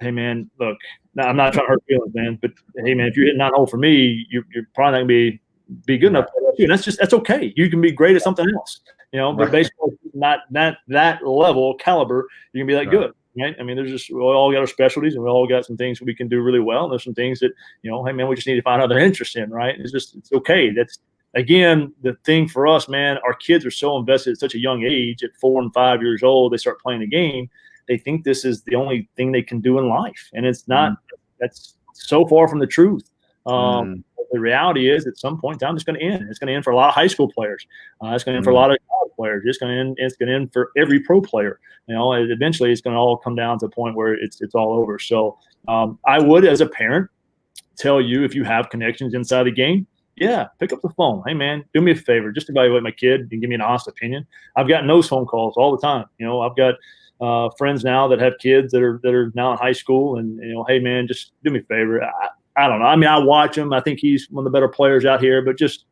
Hey man, look, I'm not trying to hurt feelings, man, but hey man, if you're hitting 9-hole for me, you're probably not gonna be good enough for LSU. And that's okay. You can be great at something else. But baseball is not that level caliber. You can be that good, right? I mean, we all got our specialties, and we all got some things we can do really well. And there's some things that hey man, we just need to find out their interest in, right? It's okay. That's again the thing for us, man. Our kids are so invested at such a young age. At 4 and 5 years old, they start playing the game. They think this is the only thing they can do in life, and it's not. That's so far from the truth. The reality is, at some point in time, it's going to end. It's going to end for a lot of high school players. It's going to end for a lot of college players. It's going to end for every pro player. Eventually, it's going to all come down to a point where it's all over. So, I would, as a parent, tell you, if you have connections inside the game, pick up the phone. Hey, man, do me a favor. Just evaluate my kid and give me an honest opinion. I've gotten those phone calls all the time. I've got friends now that have kids that are now in high school, and hey, man, just do me a favor. I don't know. I mean, I watch him. I think he's one of the better players out here. But just,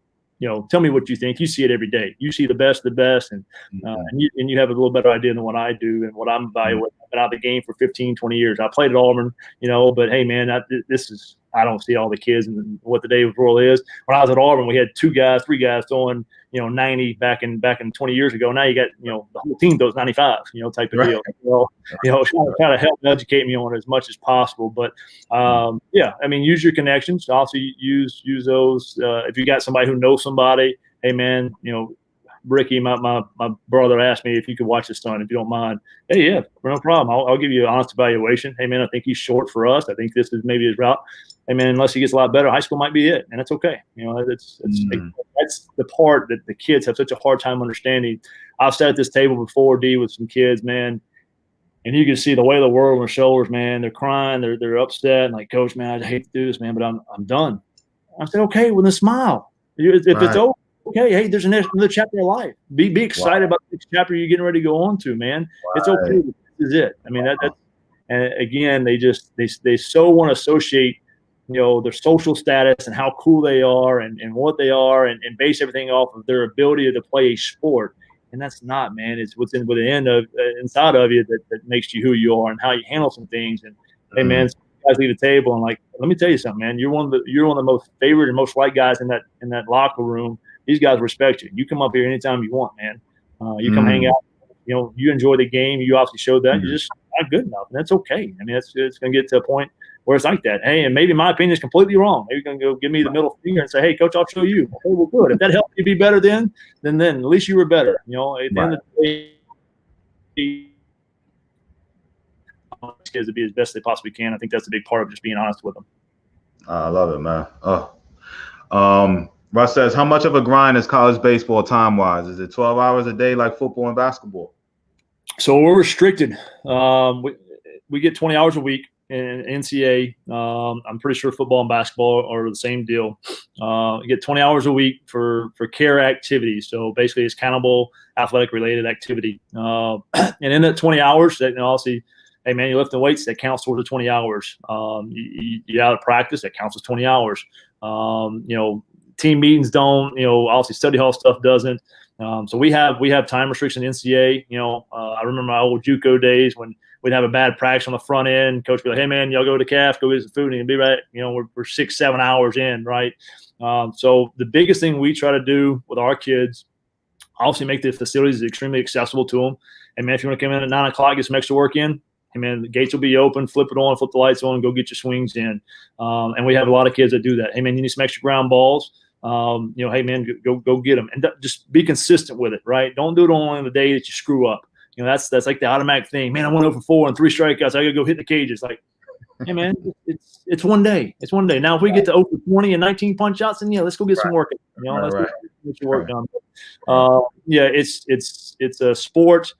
tell me what you think. You see it every day. You see the best, and you have a little better idea than what I do and what I'm evaluating. I've been out of the game for 15, 20 years. I played at Auburn, but hey, man, I don't see all the kids and what the day of role is. When I was at Auburn, we had 3 guys throwing 90 back in 20 years ago. Now you got the whole team those 95 type of deal. Kind of help educate me on it as much as possible. But I mean, use your connections. Also use those. If you got somebody who knows somebody, hey man, Ricky, my brother asked me if you could watch his son, if you don't mind. Hey, yeah, no problem. I'll give you an honest evaluation. Hey man, I think he's short for us. I think this is maybe his route. Hey man, unless he gets a lot better, high school might be it, and that's okay. That's the part that the kids have such a hard time understanding. I've sat at this table before, D, with some kids, man, and you can see the weight of the world on their shoulders, man. They're crying, they're upset, and like, Coach, man, I hate to do this, man, but I'm done. I said, okay, well then smile. If it's over, okay, hey, there's another chapter of life. Be excited about the next chapter you're getting ready to go on to, man. It's okay. This is it. I mean, that's, and again, they so want to associate, their social status and how cool they are and what they are and base everything off of their ability to play a sport. And that's not, man. It's what's inside of you that makes you who you are and how you handle some things. And hey, man, guys leave the table and like, let me tell you something, man. You're one of the most favored and most liked guys in that locker room. These guys respect you. You come up here anytime you want, man. You come hang out. You enjoy the game. You obviously showed that. You're just not good enough, and that's okay. I mean, it's going to get to a point where it's like that. Hey, and maybe my opinion is completely wrong. Maybe you're going to go give me the middle finger and say, "Hey, coach, I'll show you." Okay, well, good. If that helped you be better, then at least you were better. At the end of the day, kids to be as best they possibly can. I think that's a big part of just being honest with them. I love it, man. Russ says, how much of a grind is college baseball time-wise? Is it 12 hours a day like football and basketball? So we're restricted. We get 20 hours a week in NCAA. I'm pretty sure football and basketball are the same deal. You get 20 hours a week for care activities. So basically it's countable athletic-related activity. And in that 20 hours, that obviously, hey, man, you're lifting weights, that counts towards the 20 hours. You're out of practice, that counts as 20 hours. Team meetings don't, obviously study hall stuff doesn't. So we have time restriction in NCAA. I remember my old JUCO days when we'd have a bad practice on the front end. Coach would be like, hey, man, y'all go to the calf, go get some food, and be right. We're 6-7 hours in, right? So the biggest thing we try to do with our kids, obviously make the facilities extremely accessible to them. And, man, if you want to come in at 9 o'clock, get some extra work in, hey, man, the gates will be open, flip it on, flip the lights on, and go get your swings in. And we have a lot of kids that do that. Hey, man, you need some extra ground balls. Hey, man, go get them. And just be consistent with it, right? Don't do it only on the day that you screw up. That's like the automatic thing. Man, I went over 4 and 3 strikeouts. I got to go hit the cages. Like, hey, man, it's one day. It's one day. Now, if we get to over 20 and 19 punch outs, then, let's go get some work. Let's get some work done. It's a sport.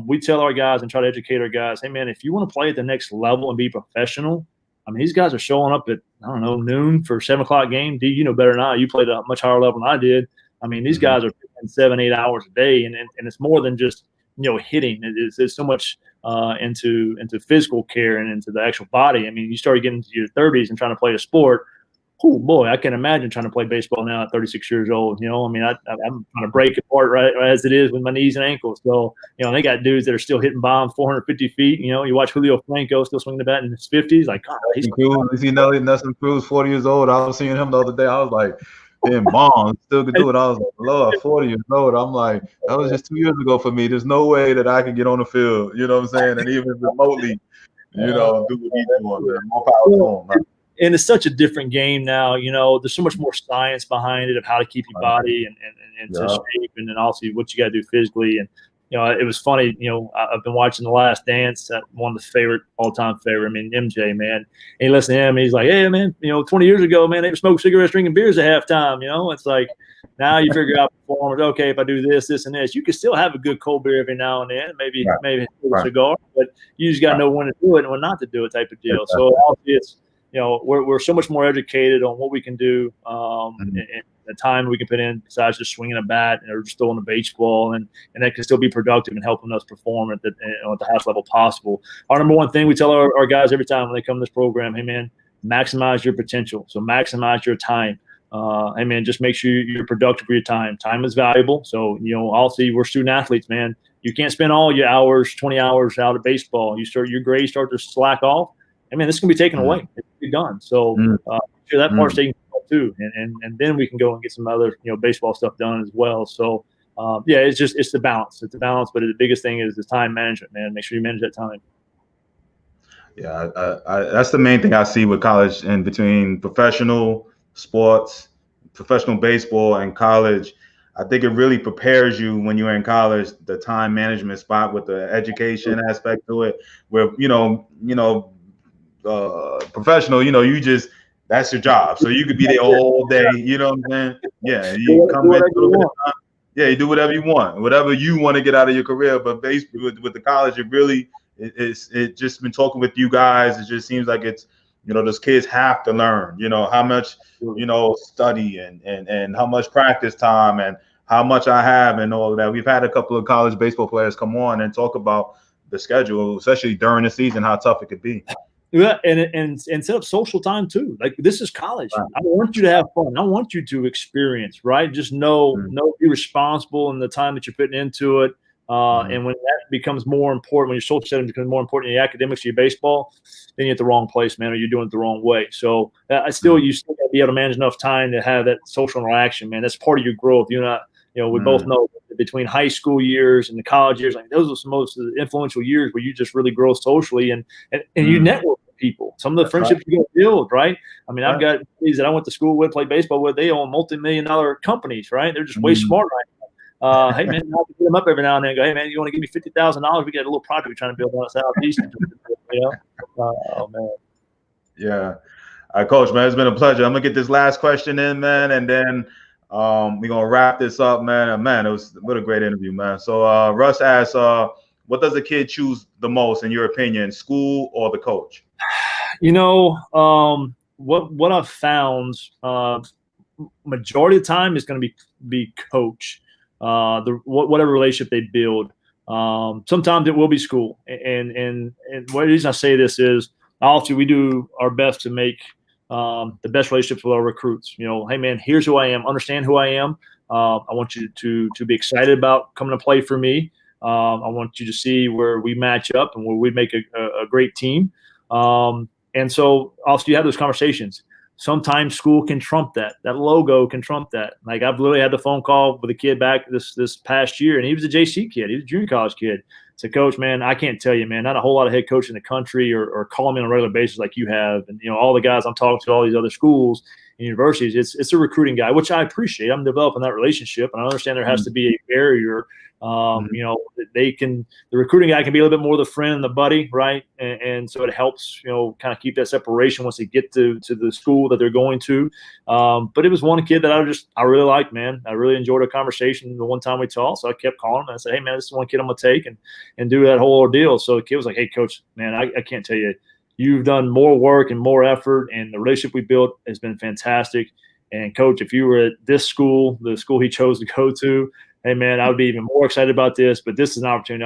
We tell our guys and try to educate our guys, hey, man, if you want to play at the next level and be professional, I mean, these guys are showing up at, I don't know, noon for a 7 o'clock game. D, you know better than I. You played at a much higher level than I did. I mean, these guys are 7-8 hours a day, and it's more than just, hitting. There's so much into physical care and into the actual body. I mean, you start getting into your 30s and trying to play a sport. Oh, boy, I can imagine trying to play baseball now at 36 years old. I mean, I'm trying to break apart right as it is with my knees and ankles. So, they got dudes that are still hitting bombs 450 feet. You watch Julio Franco still swinging the bat in his 50s. Like, God, he's cool. You see Nelson Cruz, 40 years old. I was seeing him the other day. I was like, damn, bombs, still could do it. I was like, Lord, 40 years old. I'm like, that was just 2 years ago for me. There's no way that I can get on the field. You know what I'm saying? And even remotely, do what he's doing, man. More power to him, man. And it's such a different game now. There's so much more science behind it of how to keep your body and to shape, and then also what you got to do physically. And it was funny. I've been watching The Last Dance. One of the all-time favorite. I mean, MJ, man. And he listened to him. And he's like, "Hey, man, 20 years ago, man, they were smoking cigarettes, drinking beers at halftime." It's like now you figure out performers. Okay, if I do this, and this, you can still have a good cold beer every now and then. Maybe a cigar, but you just got to know when to do it and when not to do it, type of deal. So obviously, it's we're so much more educated on what we can do and the time we can put in besides just swinging a bat or just throwing a baseball, and that can still be productive and helping us perform at the highest level possible. Our number one thing we tell our guys every time when they come to this program, hey, man, maximize your potential. So maximize your time. Hey, man, just make sure you're productive for your time. Time is valuable. So, also we're student athletes, man. You can't spend all your hours, 20 hours out of baseball. Your grades start to slack off. I mean, this can be taken away. It can be done. So sure that part's taken too. And then we can go and get some other, baseball stuff done as well. So, it's the balance. It's the balance. But the biggest thing is the time management, man. Make sure you manage that time. Yeah, that's the main thing I see with college, and between professional sports, professional baseball, and college. I think it really prepares you when you're in college, the time management spot with the education aspect to it, where, professional, you just, that's your job. So you could be there all day, you know what I'm saying? Yeah, you come in, you do whatever you want to get out of your career. But basically with the college, it really, it just been talking with you guys, it just seems like it's Those kids have to learn, how much, study and how much practice time and how much I have and all of that. We've had a couple of college baseball players come on and talk about the schedule, especially during the season, how tough it could be. Yeah, and set up social time too. Like, this is college. Right. I want you to have fun. I want you to experience, right? Just know, be responsible in the time that you're putting into it. And when that becomes more important, when your social setting becomes more important than your academics or your baseball, then you're at the wrong place, man, or you're doing it the wrong way. So you still got to be able to manage enough time to have that social interaction, man. That's part of your growth. We both know that between high school years and the college years, like, those are some most influential years where you just really grow socially and you network with people. Some of the friendships you go build, right? I mean, I've got buddies that I went to school with, played baseball with. They own multi-million-dollar companies, right? They're just way smart right now. Hey, man, I have to hit them up every now and then and go, hey, man, you want to give me $50,000? We got a little project we're trying to build on Southeast. Oh, man. Yeah. All right, Coach, man, it's been a pleasure. I'm going to get this last question in, man, and then we're going to wrap this up, man. And, man, what a great interview, man. So Russ asks, what does a kid choose the most, in your opinion, school or the coach? What I've found, majority of the time is going to be coach. Whatever relationship they build. Sometimes it will be school. And the reason I say this is, obviously, we do our best to make the best relationships with our recruits. Hey, man, here's who I am. Understand who I am. I want you to be excited about coming to play for me. I want you to see where we match up and where we make a great team. And so also you have those conversations. Sometimes school can trump that. That logo can trump that. Like, I've literally had the phone call with a kid back this past year, and he was a JC kid. He was a junior college kid. Said, Coach, man, I can't tell you, man, not a whole lot of head coaches in the country or call me on a regular basis like you have. And, all the guys I'm talking to, all these other schools and universities, it's a recruiting guy, which I appreciate. I'm developing that relationship, and I understand there has to be a barrier. The recruiting guy can be a little bit more the friend and the buddy, right? And so it helps, kind of keep that separation once they get to the school that they're going to. But it was one kid that I really liked, man. I really enjoyed our conversation the one time we talked. So I kept calling him and I said, hey, man, this is one kid I'm going to take and do that whole ordeal. So the kid was like, hey, Coach, man, I can't tell you. You've done more work and more effort, and the relationship we built has been fantastic. And, Coach, if you were at this school, the school he chose to go to, hey, man, I would be even more excited about this. But this is an opportunity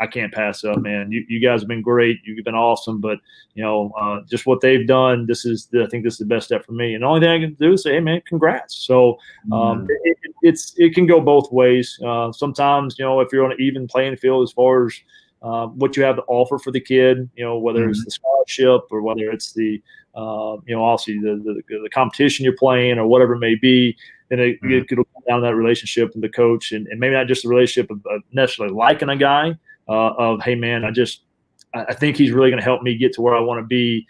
I can't pass up, man. You guys have been great. You've been awesome. But, just what they've done, I think this is the best step for me. And the only thing I can do is say, hey, man, congrats. So it can go both ways. Sometimes, if you're on an even playing field as far as what you have to offer for the kid, whether it's the scholarship or whether it's the, obviously the competition you're playing or whatever it may be, then it'll come down to that relationship with the coach and maybe not just the relationship of necessarily liking a guy of, hey, man, I think he's really going to help me get to where I want to be,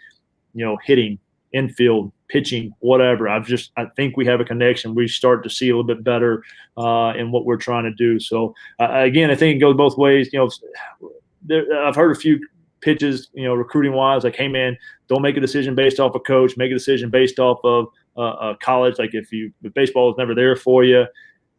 hitting, infield, pitching, whatever. I think we have a connection. We start to see a little bit better in what we're trying to do. So again, I think it goes both ways. I've heard a few pitches, recruiting wise, like, hey, man, don't make a decision based off a coach, make a decision based off of college. Like, if baseball is never there for you,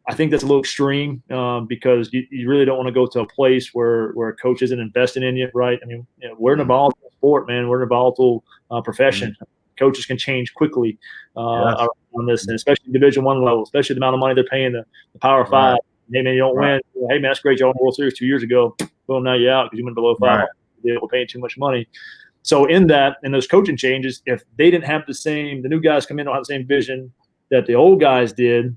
I think that's a little extreme because you really don't want to go to a place where a coach isn't investing in you, right? I mean, we're in a volatile sport, man. We're in a volatile profession. Coaches can change quickly on this, and especially Division I level, especially the amount of money they're paying the Power Five. Hey, man, you don't win. Hey, man, that's great. You won the World Series 2 years ago. Boom, now you're out because you went below 500. We're paying too much money. So in those coaching changes, if they didn't have the new guys come in don't have the same vision that the old guys did,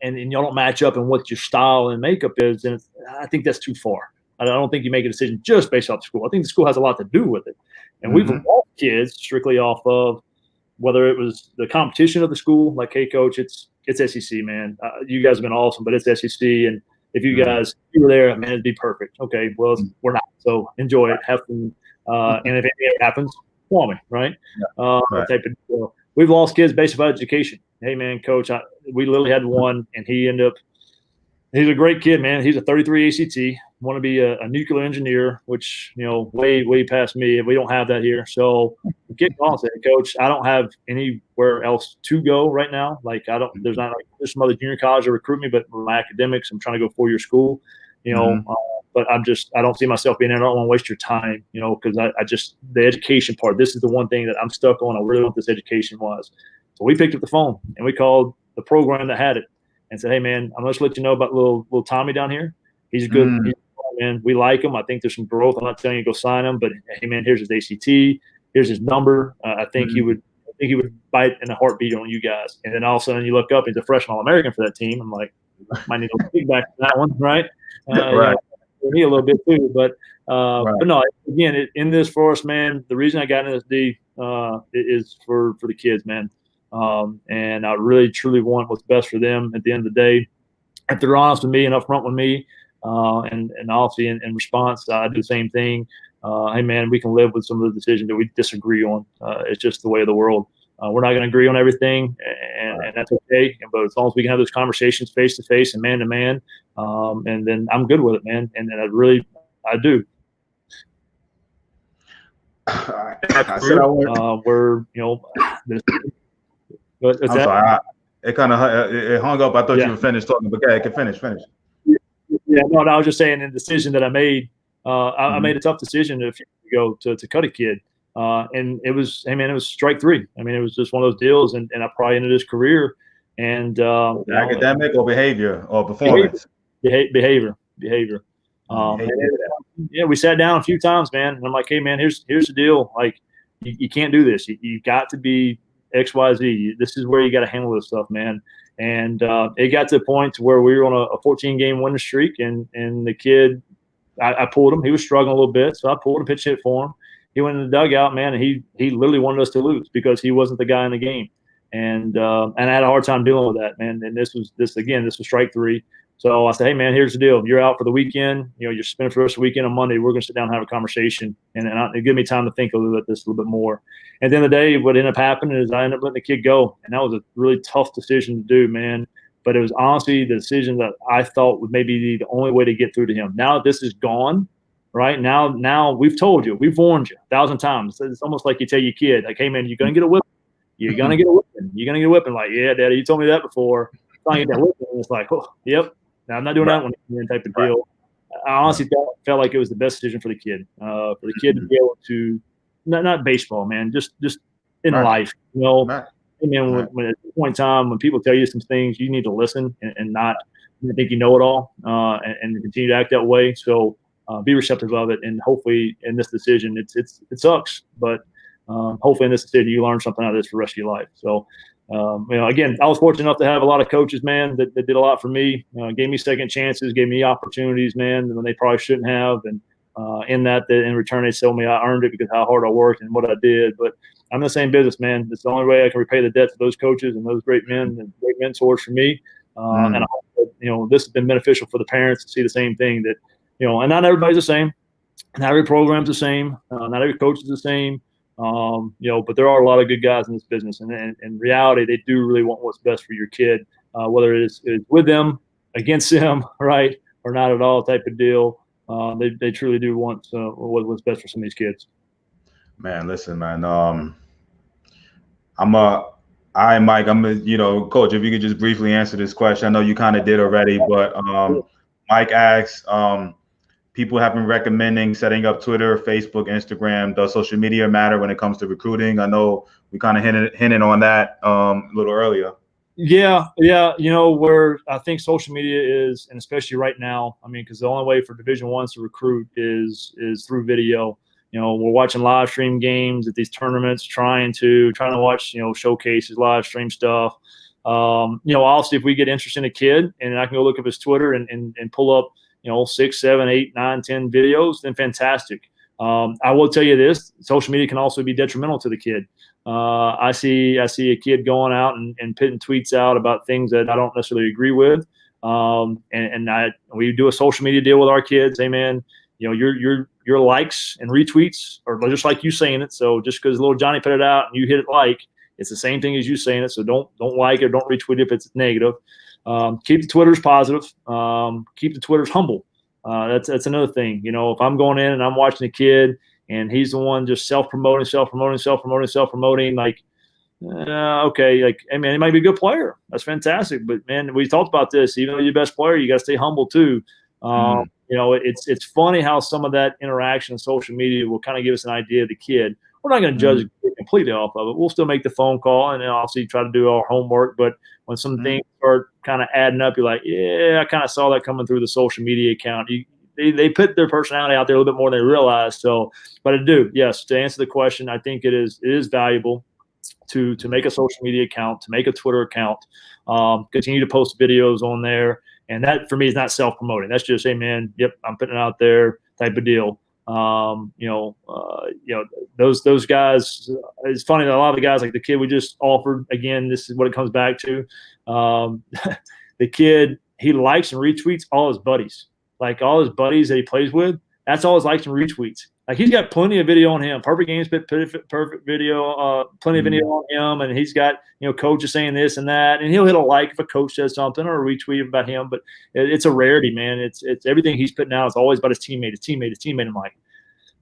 and y'all don't match up in what your style and makeup is, then I think that's too far. I don't think you make a decision just based off the school. I think the school has a lot to do with it. And we've involved kids strictly off of whether it was the competition of the school, like, hey, Coach, it's SEC, man. You guys have been awesome, but it's SEC. And if you were there, man, it'd be perfect. Okay, well, we're not. So enjoy it. Have fun. And if anything happens, call me, right? Type of deal. We've lost kids based on education. Hey, man, Coach, we literally had one, and he's a great kid, man. He's a 33 ACT, want to be a nuclear engineer, which, way past me. We don't have that here. So the kid calls it, Coach, I don't have anywhere else to go right now. Like, there's some other junior college that recruit me, but my academics, I'm trying to go 4-year school. but I don't see myself being there. I don't want to waste your time, because I just, the education part, this is the one thing that I'm stuck on. I really want this education was. So we picked up the phone and we called the program that had it and said, hey, man, I'm going to let you know about little Tommy down here. He's good. He's good, man. We like him. I think there's some growth. I'm not telling you to go sign him, but hey, man, here's his ACT. Here's his number. I think he would bite in a heartbeat on you guys. And then all of a sudden you look up, he's a freshman All-American for that team. I'm like, might need a feedback on that one, right? Right. Me a little bit too, but Right. but no, again, in this for us, man. The reason I got into this D is for the kids, man. And I really truly want what's best for them at the end of the day. If they're honest with me and upfront with me, and obviously in response, I do the same thing. Hey, man, we can live with some of the decisions that we disagree on. It's just the way of the world. We're not going to agree on everything, and that's okay. But as long as we can have those conversations face to face and man to man, and then I'm good with it, man. And I do. I said I would. We're, I'm sorry. It kind of it hung up. I thought you were finished talking, but yeah, I can finish. Yeah, no, I was just saying the decision that I made. I made a tough decision a few years ago to cut a kid. And it was, hey man, it was strike three. I mean, it was just one of those deals, and I probably ended his career. And academic or behavior or performance? Behavior. Yeah, we sat down a few times, man, and I'm like, hey man, here's the deal. Like, you can't do this. You got to be XYZ. This is where you got to handle this stuff, man. And it got to the point to where we were on a 14-game winning streak, and the kid, I pulled him. He was struggling a little bit, so I pulled a pitch hit for him. He went in the dugout, man, and he literally wanted us to lose because he wasn't the guy in the game. And I had a hard time dealing with that, man. And this was strike three. So I said, hey, man, here's the deal. You're out for the weekend. You're spending for the rest of the weekend on Monday. We're going to sit down and have a conversation, and give me time to think a little bit more. And then the day, what ended up happening is I ended up letting the kid go, and that was a really tough decision to do, man. But it was honestly the decision that I thought would maybe be the only way to get through to him. Now that this is gone, right now we've told you, we've warned you 1,000 times. It's almost like you tell your kid, like, hey, man, you're going to get a whipping. You're going to get a whipping. You're going to get a whipping. Like, yeah, Daddy, you told me that before. I'm going to get that whipping. And it's like, oh, yep. Now, I'm not doing that one type of deal. I honestly felt like it was the best decision for the kid. For the kid to be able to, not baseball, man, just in life. Man, when at this point in time, when people tell you some things, you need to listen and not think you know it all, and continue to act that way. So be receptive of it, and hopefully in this decision, it sucks, but hopefully in this decision you learn something out of this for the rest of your life. So again, I was fortunate enough to have a lot of coaches, man, that did a lot for me, gave me second chances, gave me opportunities, man, when they probably shouldn't have, and in return they told me I earned it because of how hard I worked and what I did. But I'm in the same business, man. It's the only way I can repay the debt to those coaches and those great men and great mentors for me. And I hope that, this has been beneficial for the parents to see the same thing, that, and not everybody's the same. Not every program's the same. Not every coach is the same. But there are a lot of good guys in this business. And in reality, they do really want what's best for your kid, whether it's with them, against them, right, or not at all type of deal. They truly do want what's best for some of these kids. Man, listen, man. Mike, Coach, if you could just briefly answer this question. I know you kind of did already, but Mike asks, people have been recommending setting up Twitter, Facebook, Instagram. Does social media matter when it comes to recruiting? I know we kind of hinted on that a little earlier. Yeah. Where I think social media is, and especially right now, I mean, because the only way for Division I to recruit is through video. We're watching live stream games at these tournaments, trying to watch, showcases, live stream stuff. Obviously, if we get interested in a kid and I can go look up his Twitter and pull up, 6, 7, 8, 9, 10 videos, then fantastic. I will tell you this: social media can also be detrimental to the kid. I see a kid going out and putting tweets out about things that I don't necessarily agree with. We do a social media deal with our kids. Hey, man, your likes and retweets are just like you saying it. So just because little Johnny put it out and you hit it it's the same thing as you saying it. So don't like it, don't retweet it if it's negative. Keep the Twitters positive. Keep the Twitters humble. That's another thing. If I'm going in and I'm watching a kid and he's the one just self-promoting, like, okay, like, hey, man, he might be a good player. That's fantastic. But, man, we talked about this. Even though you're the best player, you got to stay humble too. it's funny how some of that interaction in social media will kind of give us an idea of the kid. We're not going to judge the kid completely off of it. We'll still make the phone call and then obviously try to do our homework. But when some things start kind of adding up, you're like, yeah, I kind of saw that coming through the social media account. They put their personality out there a little bit more than they realize. So, but I do, yes, to answer the question, I think it is valuable to make a social media account, to make a Twitter account, continue to post videos on there. And that for me is not self-promoting. That's just, hey man, yep, I'm putting it out there type of deal. Those guys, it's funny that a lot of the guys, like the kid we just offered, again, this is what it comes back to. The kid, he likes and retweets all his buddies, like all his buddies that he plays with. That's all his likes and retweets. Like he's got plenty of video on him, perfect games, perfect video, plenty of video on him, and he's got coaches saying this and that, and he'll hit a like if a coach says something or a retweet about him. But it's a rarity, man. It's everything he's putting out is always about his teammate. I'm like,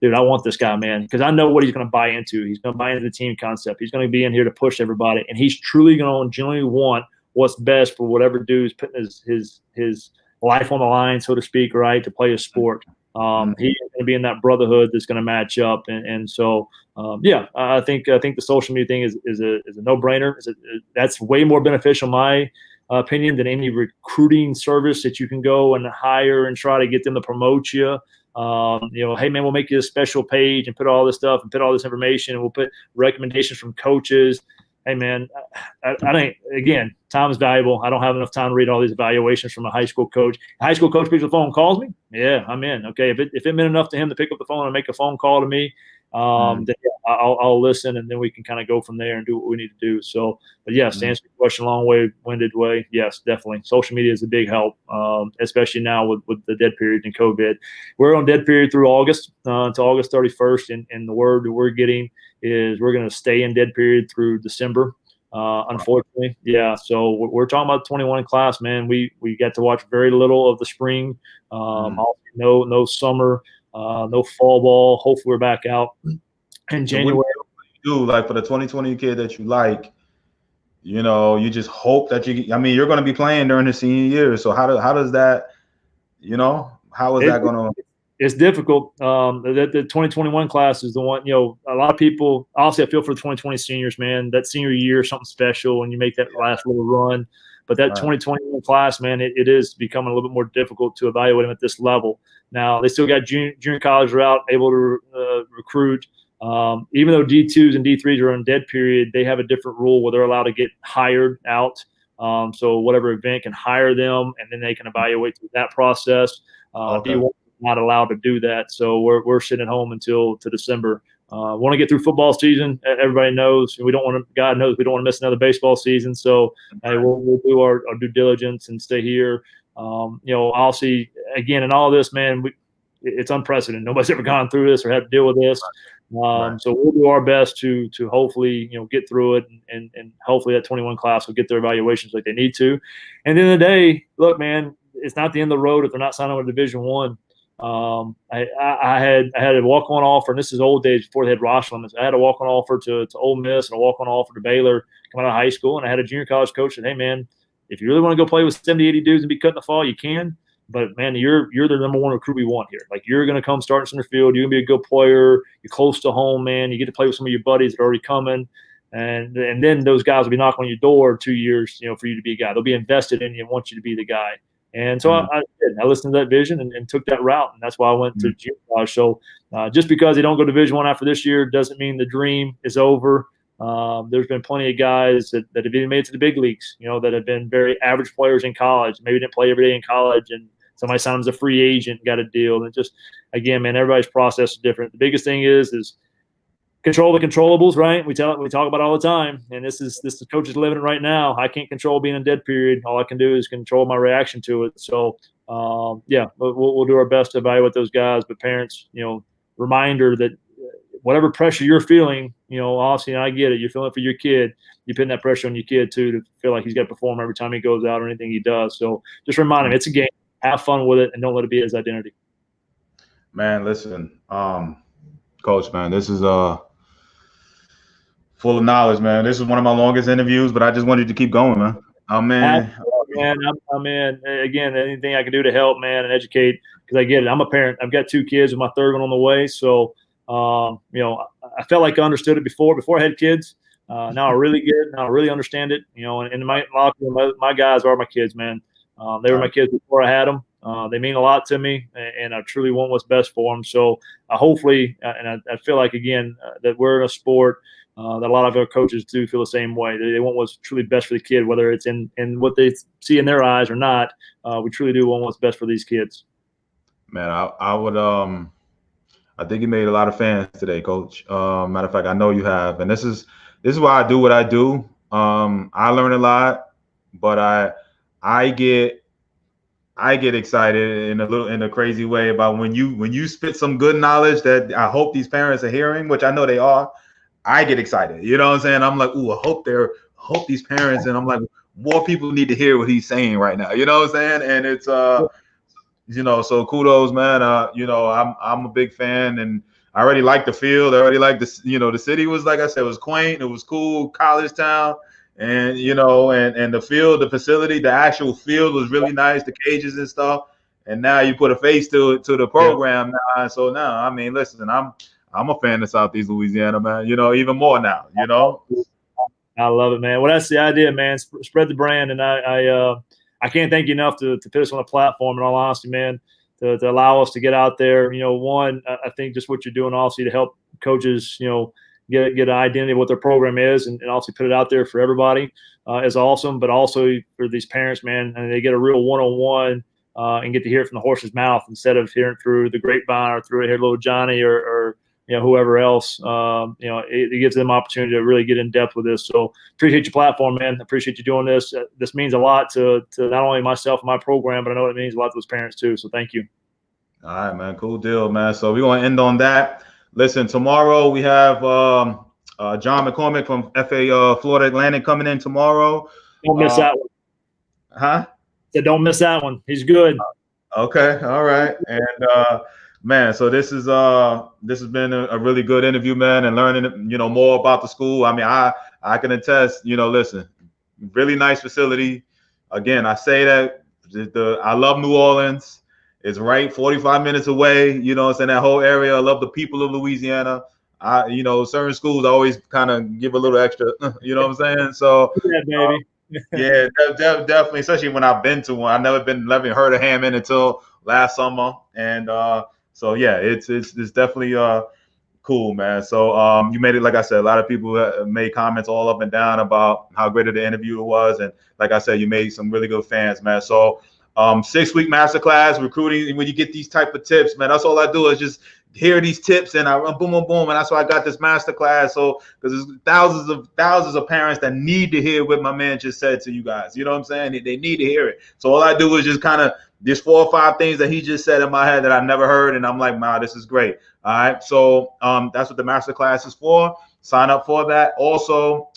dude, I want this guy, man, because I know what he's going to buy into. He's going to buy into the team concept. He's going to be in here to push everybody, and he's truly going to genuinely want what's best for whatever dude's putting his life on the line, so to speak, right, to play a sport. He's going to be in that brotherhood that's going to match up, and so I think the social media thing is a no-brainer. That's way more beneficial, in my opinion, than any recruiting service that you can go and hire and try to get them to promote you. Hey man, we'll make you a special page and put all this stuff and put all this information, and we'll put recommendations from coaches. Hey man, I think, again, time is valuable. I don't have enough time to read all these evaluations from a high school coach. A high school coach picks up the phone and calls me. Yeah, I'm in. Okay, if it meant enough to him to pick up the phone and make a phone call to me, then I'll listen, and then we can kind of go from there and do what we need to do. So, but yes, to answer your question, long-winded way, yes, definitely. Social media is a big help, especially now with the dead period and COVID. We're on dead period through August, until August 31st, and the word that we're getting is we're going to stay in dead period through December. Unfortunately, yeah. So we're talking about 21 class, man. We got to watch very little of the spring. No summer, no fall ball. Hopefully, we're back out in January. What do you do, like for the 2020 kid that you like? You just hope that you're going to be playing during the senior year. So how does that? How is that going to? It's difficult. The 2021 class is the one, a lot of people, obviously I feel for the 2020 seniors, man. That senior year is something special when you make that last little run. But that 2021 class, man, it is becoming a little bit more difficult to evaluate them at this level. Now, they still got junior college route, able to recruit. Even though D2s and D3s are in dead period, they have a different rule where they're allowed to get hired out. So whatever event can hire them, and then they can evaluate through that process. D1 not allowed to do that, so we're sitting at home until December. Want to get through football season. Everybody knows we don't want to. God knows we don't want to miss another baseball season. So we'll do our due diligence and stay here. I'll see again in all this, man. It's unprecedented. Nobody's ever gone through this or had to deal with this. So we'll do our best to hopefully get through it, and hopefully that 21 class will get their evaluations like they need to. And at the end of the day, look, man, it's not the end of the road if they're not signing with Division I. I had a walk-on offer, and this is old days before they had roster limits. I had a walk-on offer to Ole Miss and a walk-on offer to Baylor coming out of high school, and I had a junior college coach that said, hey, man, if you really want to go play with 70, 80 dudes and be cut in the fall, you can. But, man, you're the number one recruit we want here. Like, you're going to come start in center field. You're going to be a good player. You're close to home, man. You get to play with some of your buddies that are already coming. And then those guys will be knocking on your door 2 years, for you to be a guy. They'll be invested in you and want you to be the guy. And so I listened to that vision and took that route, and that's why I went to junior college. So just because they don't go Division I after this year doesn't mean the dream is over. There's been plenty of guys that have even made it to the big leagues, that have been very average players in college, maybe didn't play every day in college, and somebody signed them as a free agent and got a deal. And just, again, man, everybody's process is different. The biggest thing is control the controllables, right? We talk about it all the time, and this is coaches living it right now. I can't control being in dead period. All I can do is control my reaction to it. So, we'll do our best to evaluate those guys. But parents, reminder that whatever pressure you're feeling, obviously, and I get it, you're feeling it for your kid. You're putting that pressure on your kid too to feel like he's got to perform every time he goes out or anything he does. So just remind him it's a game. Have fun with it, and don't let it be his identity. Man, listen, Coach, man, this is full of knowledge, man. This is one of my longest interviews, but I just wanted to keep going, man. Man, man. I'm in. Again, anything I can do to help, man, and educate, because I get it. I'm a parent. I've got 2 kids with my 3rd one on the way. So, I felt like I understood it before I had kids. Now I really get it. Now I really understand it. And my guys are my kids, man. They were my kids before I had them. They mean a lot to me, and I truly want what's best for them. So hopefully, and I feel like, again, that we're in a sport that a lot of our coaches do feel the same way. They want what's truly best for the kid, whether it's in what they see in their eyes or not. We truly do want what's best for these kids. Man, I would I think you made a lot of fans today, Coach. Matter of fact, I know you have, and this is why I do what I do. I learn a lot, but I get excited in a crazy way about when you spit some good knowledge that I hope these parents are hearing, which I know they are. I get excited. You know what I'm saying? I'm like, ooh, I hope these parents, and I'm like, more people need to hear what he's saying right now. You know what I'm saying? And it's so kudos, man. I'm a big fan, and I already like the field. I already like the city was, like I said, it was quaint, it was cool, college town. And and the field, the facility, the actual field was really nice, the cages and stuff. And now you put a face to the program now. So now, I mean, listen, I'm a fan of Southeast Louisiana, man. Even more now. I love it, man. Well, that's the idea, man. Spread the brand, and I can't thank you enough to put us on the platform. In all honesty, man, to allow us to get out there. One, I think just what you're doing, obviously, to help coaches, get an identity of what their program is, and also put it out there for everybody is awesome. But also for these parents, man, and they get a real one-on-one and get to hear it from the horse's mouth instead of hearing through the grapevine or through little Johnny or whoever else. It gives them opportunity to really get in depth with this. So appreciate your platform, man. Appreciate you doing this. This means a lot to not only myself and my program, but I know it means a lot to those parents too. So thank you. All right, man. Cool deal, man. So we're going to end on that. Listen, tomorrow we have John McCormick from FA Florida Atlantic coming in tomorrow. Don't miss that one. Huh? Yeah, don't miss that one. He's good. Okay. All right. And man, so this has been a really good interview, man, and learning more about the school. I mean, I can attest. Listen, really nice facility. Again, I say that I love New Orleans. It's right 45 minutes away. It's in that whole area. I love the people of Louisiana. Certain schools always kind of give a little extra. You know what I'm saying? So yeah, baby. Yeah, definitely. Especially when I've been to one. I've never heard of Hammond until last summer, and so yeah, it's definitely cool, man. So you made it, like I said, a lot of people made comments all up and down about how great of the interview was, and like I said, you made some really good fans, man. So 6-week masterclass recruiting. When you get these type of tips, man, that's all I do is just hear these tips and I run boom, boom, boom, and that's why I got this masterclass. So because there's thousands of parents that need to hear what my man just said to you guys. You know what I'm saying? They need to hear it. So all I do is just kind of there's 4 or 5 things that he just said in my head that I've never heard, and I'm like, wow, this is great. All right, so that's what the masterclass is for. Sign up for that. Also,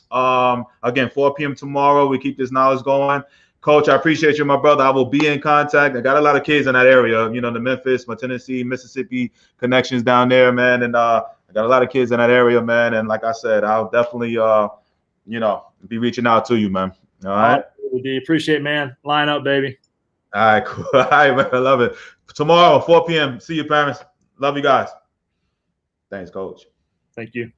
again, 4 p.m. tomorrow. We keep this knowledge going. Coach, I appreciate you, my brother. I will be in contact. I got a lot of kids in that area, the Memphis, my Tennessee, Mississippi connections down there, man. And I got a lot of kids in that area, man. And like I said, I'll definitely, be reaching out to you, man. All right. Appreciate it, man. Line up, baby. All right, cool. All right, man. I love it. Tomorrow, 4 p.m. See you, parents. Love you guys. Thanks, Coach. Thank you.